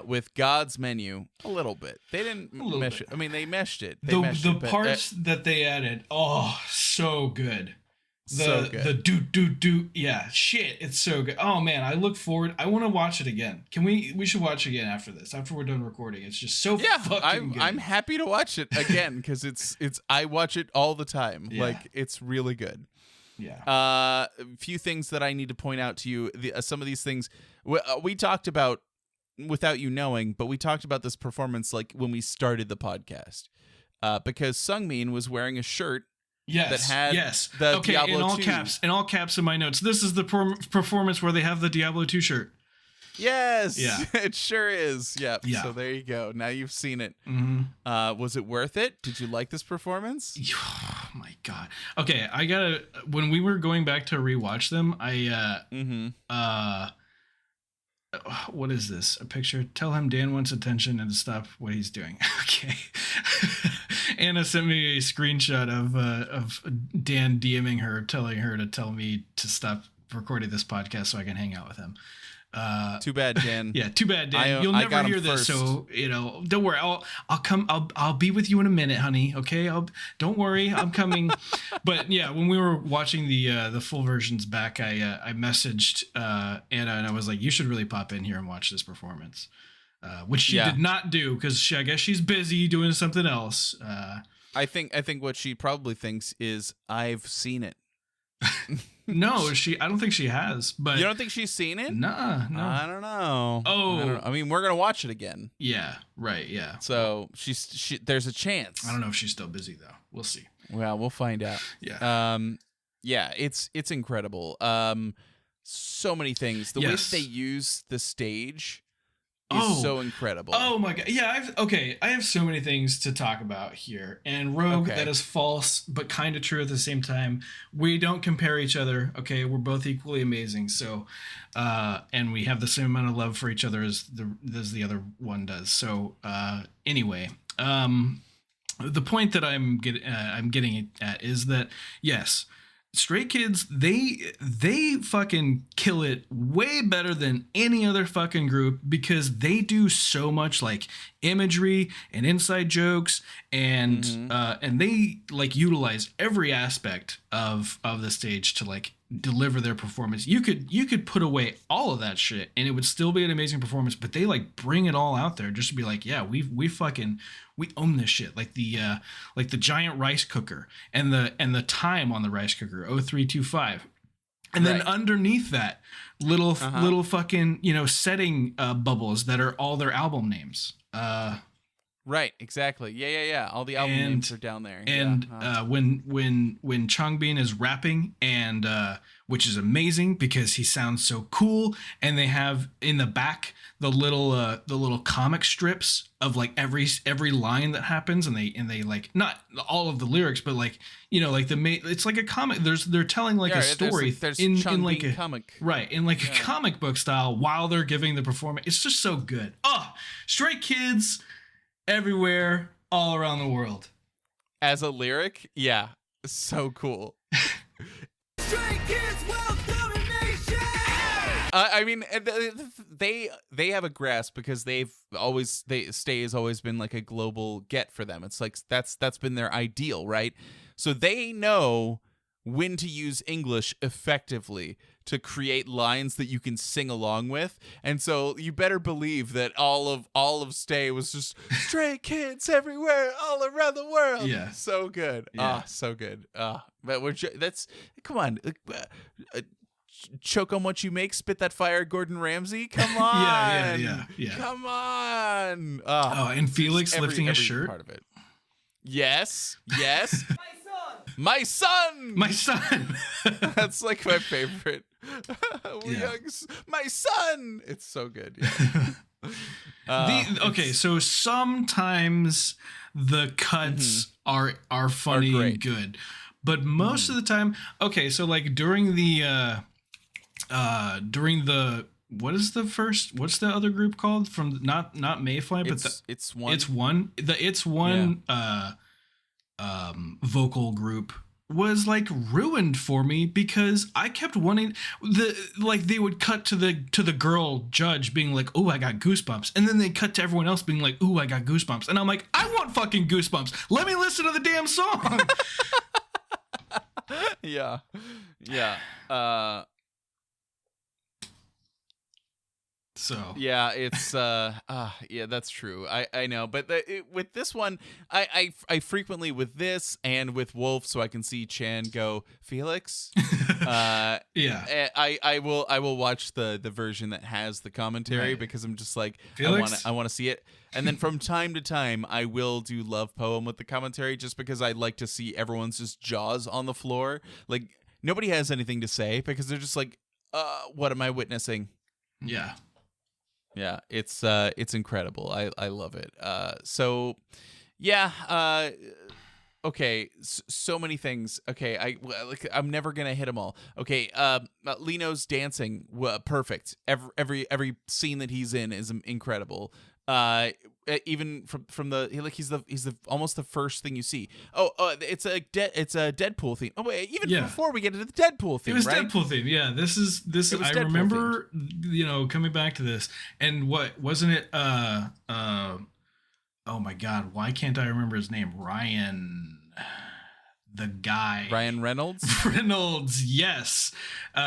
With God's Menu a little bit. They didn't mesh it. I mean, they meshed it. The parts that they added, so good. The do. Yeah, shit, it's so good. Oh man, I look forward. I want to watch it again. We should watch it again after this. After we're done recording. It's just so fucking good. I'm happy to watch it again because it's I watch it all the time. Yeah. Like, it's really good. Yeah. A few things that I need to point out to you. Some of these things we talked about without you knowing, but we talked about this performance like when we started the podcast, because Sungmin was wearing a shirt that had the Diablo in all 2. in all caps in my notes. This is the performance where they have the Diablo 2 shirt. Yes, yeah, it sure is. Yep. Yeah. So there you go. Now you've seen it. Mm-hmm. Was it worth it? Did you like this performance? Oh my god. Okay, I gotta. When we were going back to rewatch them, what is this? A picture? Tell him Dan wants attention and to stop what he's doing. Okay. Anna sent me a screenshot of Dan DMing her, telling her to tell me to stop recording this podcast so I can hang out with him. Too bad, Dan. Yeah, too bad, Dan. You'll never hear this, so don't worry. I'll come. I'll be with you in a minute, honey. Okay. Don't worry. I'm coming. But yeah, when we were watching the full versions back, I messaged Anna and I was like, you should really pop in here and watch this performance, which she did not do because I guess she's busy doing something else. I think what she probably thinks is I've seen it. No, I don't think she has. But you don't think she's seen it? Nah, no. I don't know. Oh, I mean, we're gonna watch it again. Yeah, right. Yeah. So there's a chance. I don't know if she's still busy though. We'll see. Well, we'll find out. Yeah. Yeah, it's incredible. So many things. The way that they use the stage is so incredible. Oh my god. Yeah, I have so many things to talk about here. And Rogue, that is false, but kind of true at the same time. We don't compare each other, okay? We're both equally amazing. So and we have the same amount of love for each other as the other one does. So anyway, the point that I'm getting at is that yes, Stray Kids, they fucking kill it way better than any other fucking group because they do so much like imagery and inside jokes and they like utilize every aspect of the stage to like deliver their performance. You could put away all of that shit and it would still be an amazing performance, but they like bring it all out there just to be like, yeah, we own this shit. Like the giant rice cooker and the time on the rice cooker 0325. And then underneath that little fucking, setting bubbles that are all their album names. Right, exactly. Yeah. All the album names are down there. And when Changbin is rapping, and which is amazing because he sounds so cool, and they have in the back the little comic strips of like every line that happens, and they like not all of the lyrics, but like like it's like a comic. They're telling like a story in like a comic, right? In like a comic book style while they're giving the performance. It's just so good. Oh, Stray Kids. Everywhere, all around the world. As a lyric, yeah, so cool. Stray Kids World Domination! I mean, they have a grasp because Stay has always been like a global get for them. It's like that's been their ideal, right? So they know when to use English effectively to create lines that you can sing along with. And so you better believe that all of Stay was just Stray Kids everywhere, all around the world. Yeah. So good. Yeah. So good. But come on. Choke on what you make, spit that fire, Gordon Ramsay. Come on. Yeah. Come on. And Felix lifting his shirt. Part of it. Yes. My son. That's like my favorite. My son. It's so good. Yeah. So sometimes the cuts are funny and good, but most of the time, so like during the what's the other group called from not MAYFLY, but It's One vocal group was like ruined for me because I kept wanting they would cut to the girl judge being like, "Oh, I got goosebumps," and then they cut to everyone else being like, "Ooh, I got goosebumps," and I'm like, I want fucking goosebumps. Let me listen to the damn song. Yeah. So yeah, it's that's true. I know, but with this one, I frequently with this and with Wolf, so I can see Chan go Felix. I will watch the version that has the commentary because I'm just like Felix? I want to see it. And then from time to time, I will do Love Poem with the commentary just because I like to see everyone's just jaws on the floor. Like nobody has anything to say because they're just like, what am I witnessing? Yeah. Yeah, it's incredible. I love it. Okay, so many things. Okay, I'm never gonna hit them all. Okay, Lino's dancing, perfect. Every scene that he's in is incredible. Even from he's the almost the first thing you see. It's a Deadpool theme. Oh wait, before we get into the Deadpool theme, it was right? Deadpool theme. Yeah, this. I remember, coming back to this, and what wasn't it? Oh my God, why can't I remember his name? The guy Ryan Reynolds. Yes. They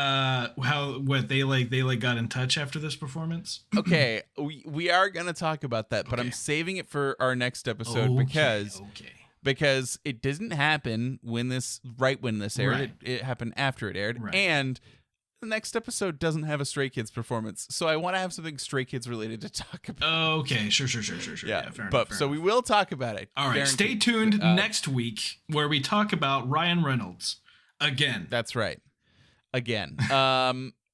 got in touch after this performance. Okay, we are gonna talk about that, but I'm saving it for our next episode because because it didn't happen when this aired. Right. It happened after it aired, Right. and the next episode doesn't have a Stray Kids performance, so I want to have something Stray Kids related to talk about. Okay, sure. Yeah, fair but enough, so we will talk about it. all right, Guaranteed. stay tuned next week where we talk about Ryan Reynolds again. That's right. Again.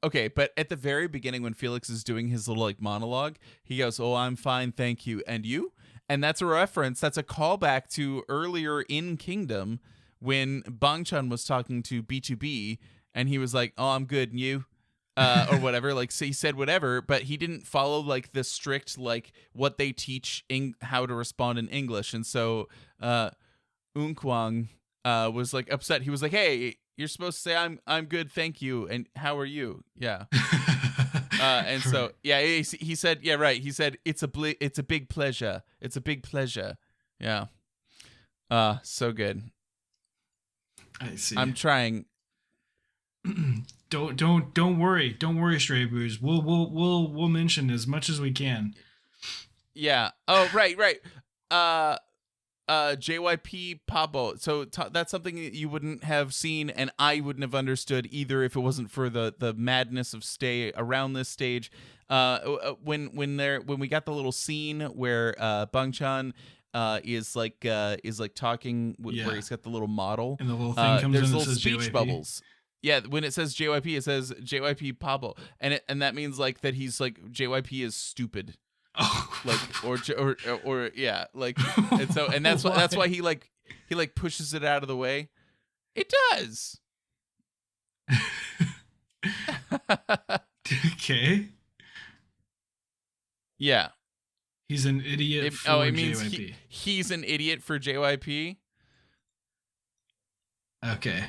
Okay, but at the very beginning when Felix is doing his little like monologue, he goes, "Oh, I'm fine, thank you. And you?" And that's a reference, that's a callback to earlier in Kingdom when Bang-chan was talking to B2B and he was like, "Oh, I'm good, and you?" Or whatever. Like, so he said whatever, but he didn't follow like the strict like what they teach how to respond in English. And so Unkwang was like upset. He was like, "Hey, you're supposed to say I'm good, thank you, and how are you?" Yeah. And so yeah, he said, yeah, right. He said it's a big pleasure. It's a big pleasure. Yeah. So good. I see. I'm trying. Don't worry, Stray Boos. We'll mention as much as we can. Yeah. Oh, right. JYP Pabo. So that's something that you wouldn't have seen, and I wouldn't have understood either if it wasn't for the madness of stay around this stage. When we got the little scene where Bang-chan is like talking where he's got the little model And the little thing comes in there's that little says speech JYP. bubbles. Yeah, when it says JYP, it says JYP Pablo, and that means like that he's like JYP is stupid. Oh. Like or yeah, like and that's why he pushes it out of the way. It does. Okay. Yeah. He's an idiot for JYP. He's an idiot for JYP. Okay.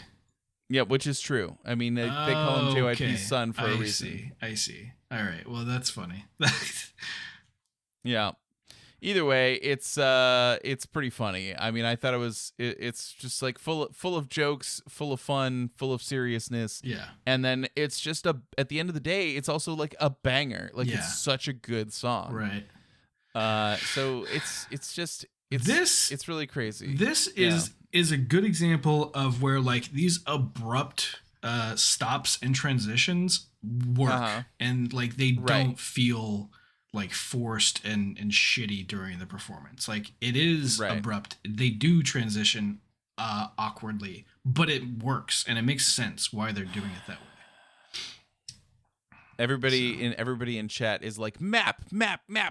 Yeah, which is true. I mean, they call him JYP's son for a reason. I see. All right. Well, that's funny. Yeah. Either way, it's pretty funny. I mean, I thought it's just like full of jokes, full of fun, full of seriousness. Yeah. And then it's just at the end of the day, it's also like a banger. Like Yeah. it's such a good song. Right. So it's really crazy. This is a good example of where like these abrupt stops and transitions work, and like they don't feel like forced and shitty during the performance. Like it is abrupt. They do transition awkwardly, but it works and it makes sense why they're doing it that way. Everybody in chat is like map,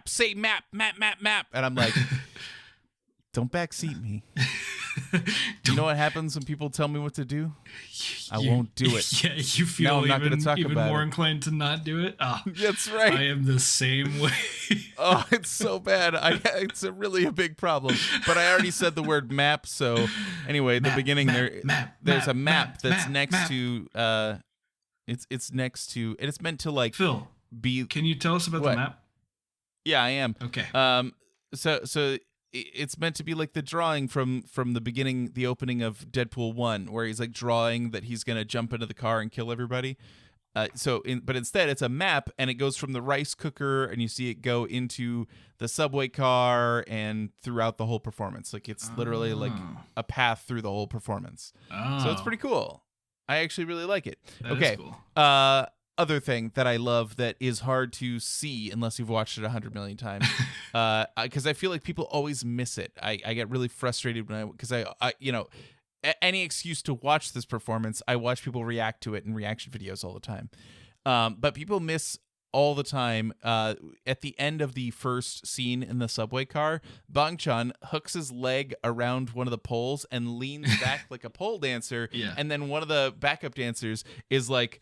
say map, and I'm like, don't backseat me. You know what happens when people tell me what to do? I won't do it. Yeah, you feel I'm not gonna talk even about more it. inclined to not do it. That's right. I am the same way. Oh, it's so bad. It's really a big problem. But I already said the word map. So anyway, at the beginning there's a map that's next to. It's next to. It's meant to like Phil. Be. Can you tell us about What? the map? Yeah, I am. Okay. So it's meant to be like the drawing from the beginning, the opening of Deadpool 1, where he's like drawing that he's gonna jump into the car and kill everybody. But instead it's a map, and it goes from the rice cooker, and you see it go into the subway car and throughout the whole performance. Like it's literally like a path through the whole performance. So it's pretty cool. I actually really like it. That is cool. Other thing that I love that is hard to see unless you've watched it 100 million times, because I feel like people always miss it. I get really frustrated because I any excuse to watch this performance, I watch people react to it in reaction videos all the time. But people miss all the time. At the end of the first scene in the subway car, Bang-chan hooks his leg around one of the poles and leans back like a pole dancer. Yeah. And then one of the backup dancers is like,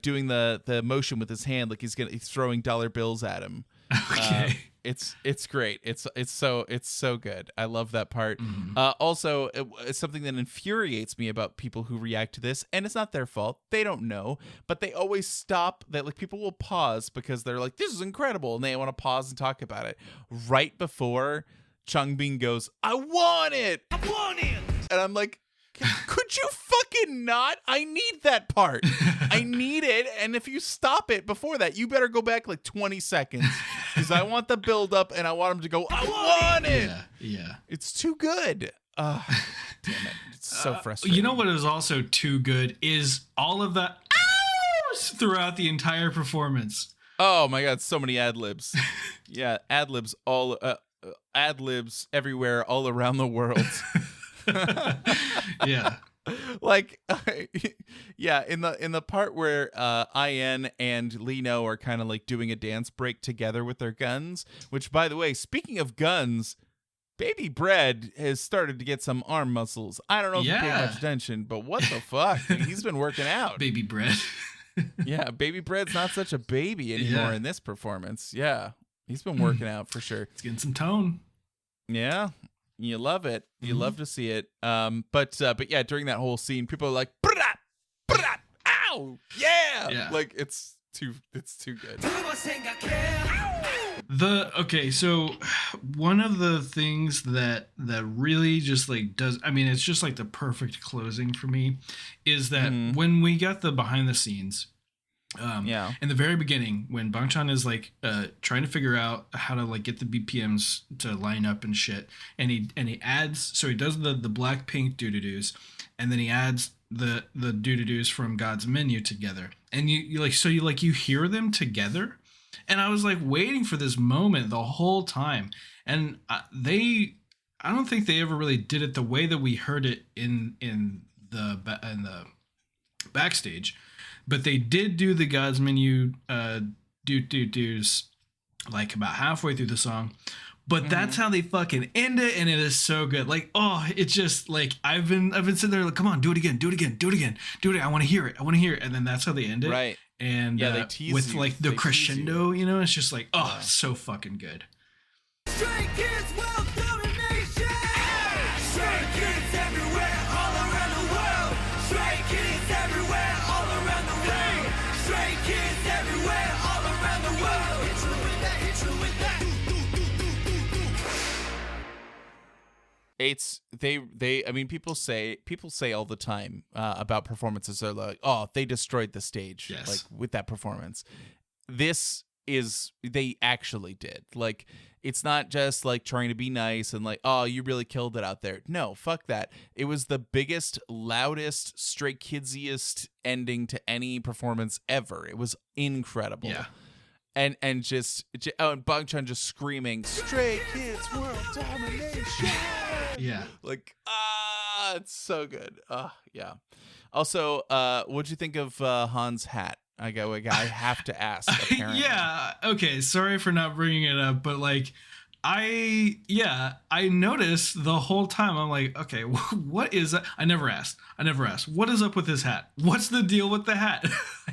doing the motion with his hand, like he's throwing dollar bills at him. Okay. It's great. It's so good. I love that part. Mm-hmm. Also, it's something that infuriates me about people who react to this, and it's not their fault. They don't know, but they always stop. That like people will pause because they're like, "This is incredible," and they want to pause and talk about it right before Changbin goes, "I want it," and I'm like, could you fucking not? I need that part. I need it. And if you stop it before that, you better go back like 20 seconds because I want the build up and I want him to go, I want it. Yeah. It's too good. Damn it. It's so frustrating. You know what is also too good is all of the ows throughout the entire performance. Oh my God, so many ad libs. Yeah, ad libs everywhere, all around the world. Yeah. Like, yeah, in the part where IN and Lino are kind of like doing a dance break together with their guns, which, by the way, speaking of guns, Baby Bread has started to get some arm muscles. I don't know if you pay much attention, but what the fuck? He's been working out. Baby Bread. Yeah, Baby Bread's not such a baby anymore in this performance. Yeah, he's been working out for sure. It's getting some tone. Yeah. You love it. You love to see it. But yeah, during that whole scene, people are like, "Brat, brat, ow, yeah!" Like it's too good. So one of the things that really just like does, I mean, it's just like the perfect closing for me, is that when we got the behind the scenes. In the very beginning, when Bangchan is like trying to figure out how to like get the BPMs to line up and shit, and he adds, so he does the black pink doo-doo-doos, and then he adds the doo-doo-doos from God's Menu together, and you hear them together, and I was like waiting for this moment the whole time, and I don't think they ever really did it the way that we heard it in the backstage. But they did do the God's Menu doos like about halfway through the song. But that's how they fucking end it, and it is so good. Like, oh, it's just like I've been sitting there like, come on, do it again. I want to hear it. And then that's how they end it. Right. And they tease with you. like the They crescendo, you know, it's just like, oh, so fucking good. Stray Kids World Domination! Stray Kids everywhere, all around the world! Stray Kids everywhere, all around the world! Stray Kids everywhere, all around the world! Hit you with that, hit you with that! It's they I mean, people say all the time about performances. They're like, oh, they destroyed the stage. Yes. Like with that performance. This is, they actually did. Like, it's not just like trying to be nice and like, oh, you really killed it out there. No, fuck that. It was the biggest, loudest, Stray Kidsiest ending to any performance ever. It was incredible. Yeah. And just and Bangchan just screaming, "Stray Kids World Domination!" Yeah. Like, it's so good. Yeah. Also, what'd you think of Han's hat? I have to ask. Apparently. Yeah. Okay. Sorry for not bringing it up, but like, I noticed the whole time. I'm like, okay, what is that? I never asked. What is up with this hat? What's the deal with the hat?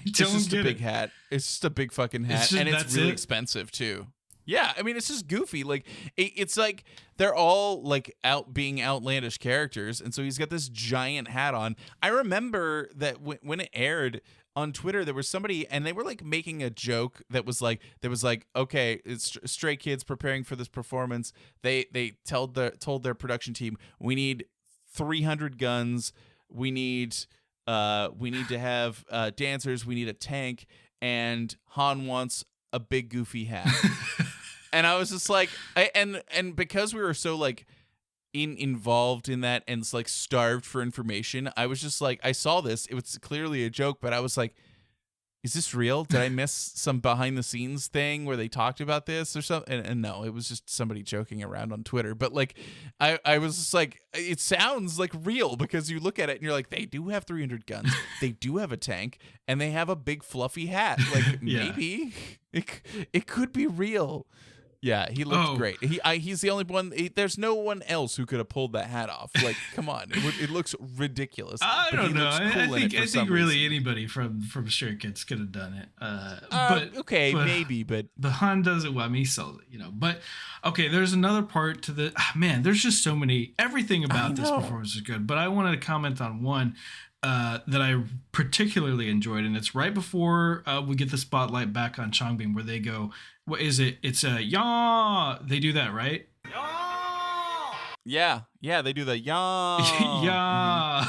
It's just a big hat. It's just a big fucking hat, and it's really expensive too. Yeah, I mean, it's just goofy. Like, it's like they're all like being outlandish characters, and so he's got this giant hat on. I remember that when it aired on Twitter, there was somebody, and they were like making a joke that was like, okay, it's Stray Kids preparing for this performance. They told their production team, we need 300 guns, we need to have dancers, we need a tank, and Han wants a big goofy hat. And I was just like, and because we were so like involved in that and like starved for information, I was just like, I saw this, it was clearly a joke, but I was like, is this real? Did I miss some behind the scenes thing where they talked about this or something? And no, it was just somebody joking around on Twitter. But like, I was just like, it sounds like real, because you look at it and you're like, they do have 300 guns, they do have a tank, and they have a big fluffy hat. Like, maybe it could be real. Yeah, he looked great. He's the only one. There's no one else who could have pulled that hat off. Like, come on, it looks ridiculous. I don't know. Cool I think really anybody from Stray Kids could have done it. But maybe, but the Han does it well. I mean, he sells it, you know. But okay, there's another part to the man. There's just so many. Everything about this performance is good. But I wanted to comment on one that I particularly enjoyed, and it's right before we get the spotlight back on Changbin, where they go, what is it? It's a yaw. They do that, right? Yeah, they do the yaw. Yeah.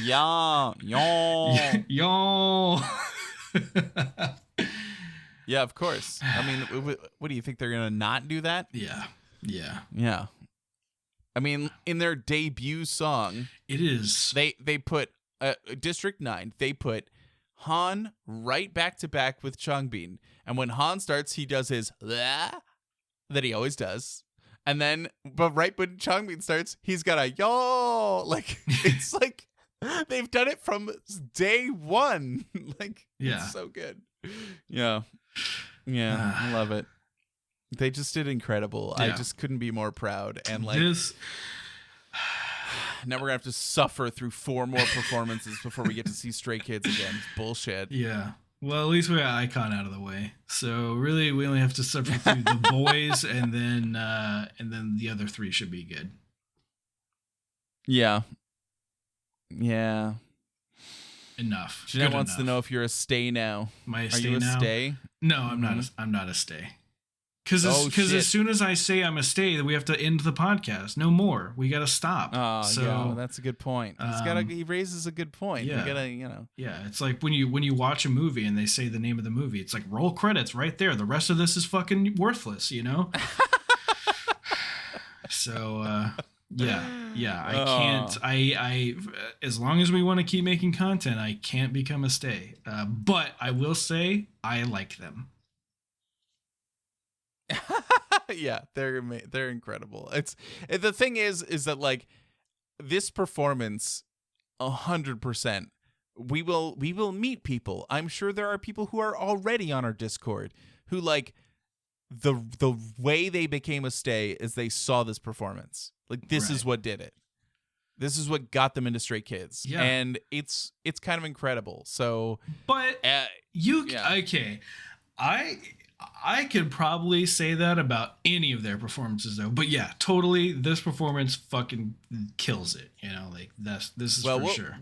Yaw. Yaw. Yeah, of course. I mean, what do you think, they're gonna not do that? Yeah. I mean, in their debut song, It is. they put District 9. They put Han right back to back with Changbin, and when Han starts, he does his that he always does, and then but right when Changbin starts, he's got a yo. Like it's like they've done it from day one. Like it's so good. Yeah, I love it. They just did incredible. I just couldn't be more proud. And like this. Now we're gonna have to suffer through 4 more performances before we get to see Stray Kids again. It's bullshit. Yeah. Well, at least we got Icon out of the way. So really, we only have to suffer through the boys, and then the other 3 should be good. Yeah. Enough. Jeanette wants to know if you're a stay now. Am I a Are stay you a now? stay? No, I'm not. I'm not a stay. Because as soon as I say I'm a stay, we have to end the podcast. No more. We got to stop. Oh, so, yeah, that's a good point. He raises a good point. Yeah. You gotta, Yeah, it's like when you watch a movie and they say the name of the movie, it's like roll credits right there. The rest of this is fucking worthless, you know? So, I can't. I as long as we want to keep making content, I can't become a stay. But I will say I like them. Yeah, they're incredible. The thing is that like this performance, 100%. We will meet people. I'm sure there are people who are already on our Discord who like the way they became a stay is they saw this performance. Like this is what did it. This is what got them into Stray Kids. Yeah. And it's kind of incredible. So, but okay, I could probably say that about any of their performances though. But yeah, totally, this performance fucking kills it. You know, like this is for sure.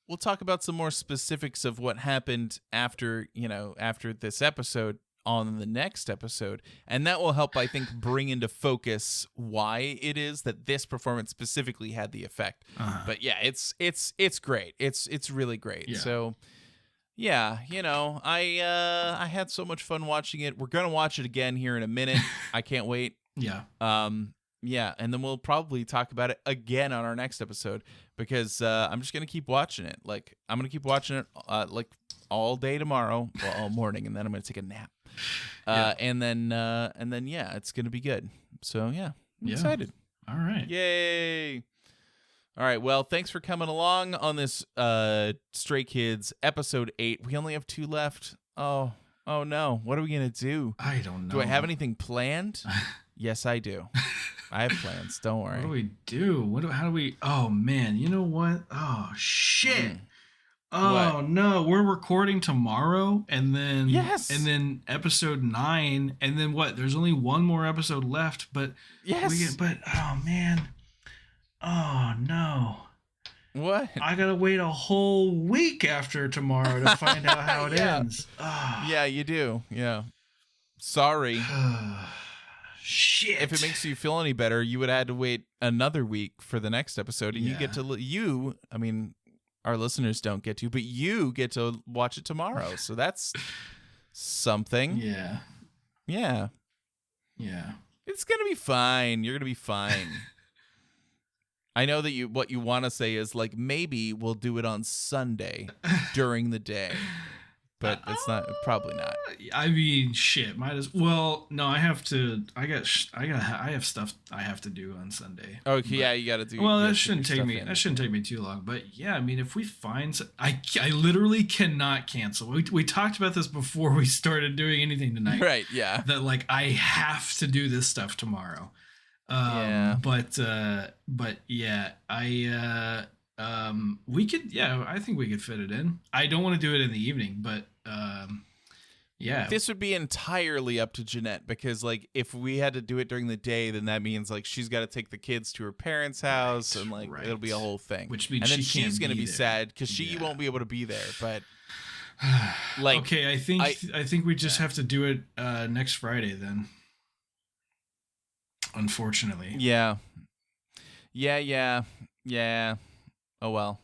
We'll talk about some more specifics of what happened after this episode on the next episode, and that will help, I think, bring into focus why it is that this performance specifically had the effect. But yeah, it's great. It's really great. Yeah. So yeah, I had so much fun watching it. We're gonna watch it again here in a minute. I can't wait. Yeah. Yeah, and then we'll probably talk about it again on our next episode because I'm just gonna keep watching it. Like I'm gonna keep watching it like all day tomorrow, well, all morning, and then I'm gonna take a nap. And then yeah, it's gonna be good. So yeah, I'm excited. All right. Yay! All right. Well, thanks for coming along on this Stray Kids episode 8. We only have 2 left. Oh no! What are we gonna do? I don't know. Do I have anything planned? Yes, I do. I have plans. Don't worry. What do we do? How do we? Oh man! You know what? Oh shit! Oh What? no! We're recording tomorrow, and then Yes. and then episode 9, and then what? There's only one more episode left, but Yes. oh man! Oh no! What? I gotta wait a whole week after tomorrow to find out how it Yeah. ends. Oh. Yeah, you do. Yeah. Sorry. Shit. If it makes you feel any better, you would have had to wait another week for the next episode, and you get to I mean, our listeners don't get to, but you get to watch it tomorrow. So that's something. Yeah. Yeah. Yeah. It's gonna be fine. You're gonna be fine. I know that what you want to say is like maybe we'll do it on Sunday during the day, but it's not. Probably not. I mean, shit. Might as well. No, I have to. I have stuff I have to do on Sunday. Okay, yeah, you got to do. Well, you that have to shouldn't do take stuff me. in. That shouldn't take me too long. But yeah, I mean, if we find, I literally cannot cancel. We talked about this before we started doing anything tonight. Right. Yeah. That like I have to do this stuff tomorrow. Yeah. But yeah, we could. Yeah, I think we could fit it in. I don't want to do it in the evening, but yeah. This would be entirely up to Jeanette because, like, if we had to do it during the day, then that means like she's got to take the kids to her parent's house, and like it'll be a whole thing. Which means and then she she's can't gonna be there. sad because she won't be able to be there. But like, okay, I think we just have to do it next Friday then. Unfortunately. Yeah. Oh well.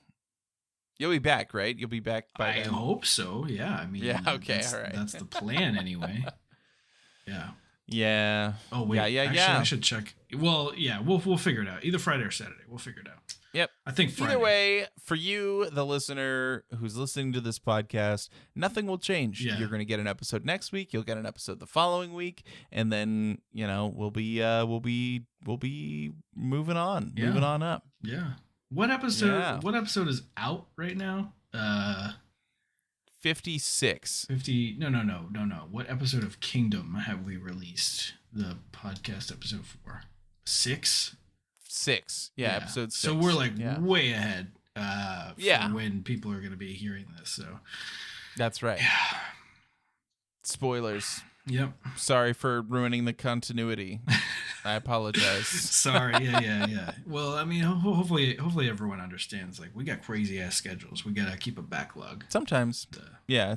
You'll be back, right? You'll be back by I then. hope so. Yeah. I mean, Yeah, okay, All right. That's the plan anyway. Yeah. Yeah. Oh wait. Yeah. Actually, I should check. Well, yeah. We'll figure it out. Either Friday or Saturday. We'll figure it out. Yep. I think Friday. Either way, for you, the listener who's listening to this podcast, nothing will change. Yeah. You're going to get an episode next week. You'll get an episode the following week, and then we'll be moving on, moving on up. Yeah. What episode? Yeah. What episode is out right now? 56. 50. No. What episode of Kingdom have we released the podcast episode for? 6. 6. Yeah, episode 6. So we're like way ahead. Yeah. For when people are going to be hearing this. So that's right. Yeah. Spoilers. Yep. Sorry for ruining the continuity. I apologize. Sorry. Yeah. Well, I mean, hopefully everyone understands. Like, we got crazy ass schedules. We gotta keep a backlog. Sometimes. Yeah.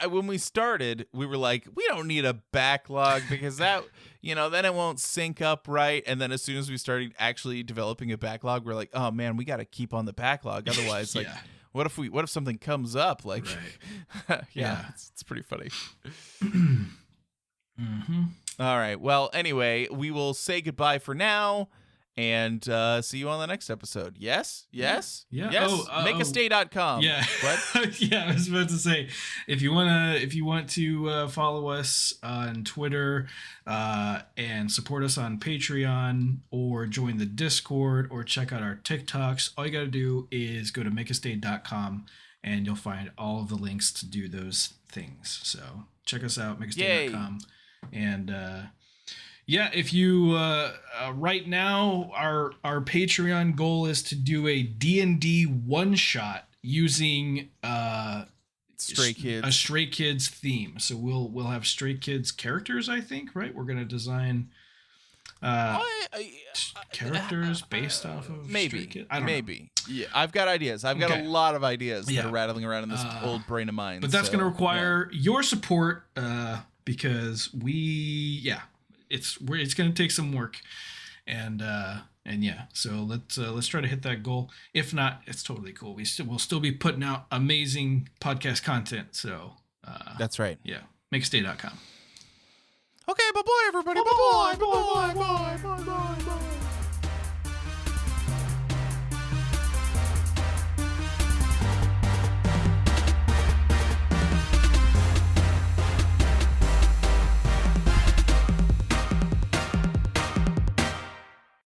When we started, we were like, we don't need a backlog because that, then it won't sync up right. And then as soon as we started actually developing a backlog, we're like, oh man, we got to keep on the backlog. Otherwise, like, what if something comes up? Like, right. It's pretty funny. Mm-hmm. All right. Well, anyway, we will say goodbye for now and see you on the next episode. Yes? Yes? Yeah. Yes. Makeastay.com. Yeah. What? Yeah, I was about to say, if you want to follow us on Twitter and support us on Patreon or join the Discord or check out our TikToks, all you got to do is go to makeastay.com and you'll find all of the links to do those things. So check us out, makeastay.com. And if you right now our Patreon goal is to do a D&D one shot using Stray Kids. A Stray Kids theme. So we'll have Stray Kids characters, I think, right? We're gonna design characters based off of Stray Kids. I don't know. Yeah, I've got ideas. I've got a lot of ideas that are rattling around in this old brain of mine. But that's gonna require your support because it's gonna take some work, and so let's try to hit that goal. If not, it's totally cool. We'll still be putting out amazing podcast content. So that's right. Yeah, makeastay.com. Okay, bye-bye, everybody. Bye-bye. Bye-bye. Bye-bye. Bye-bye. Bye-bye.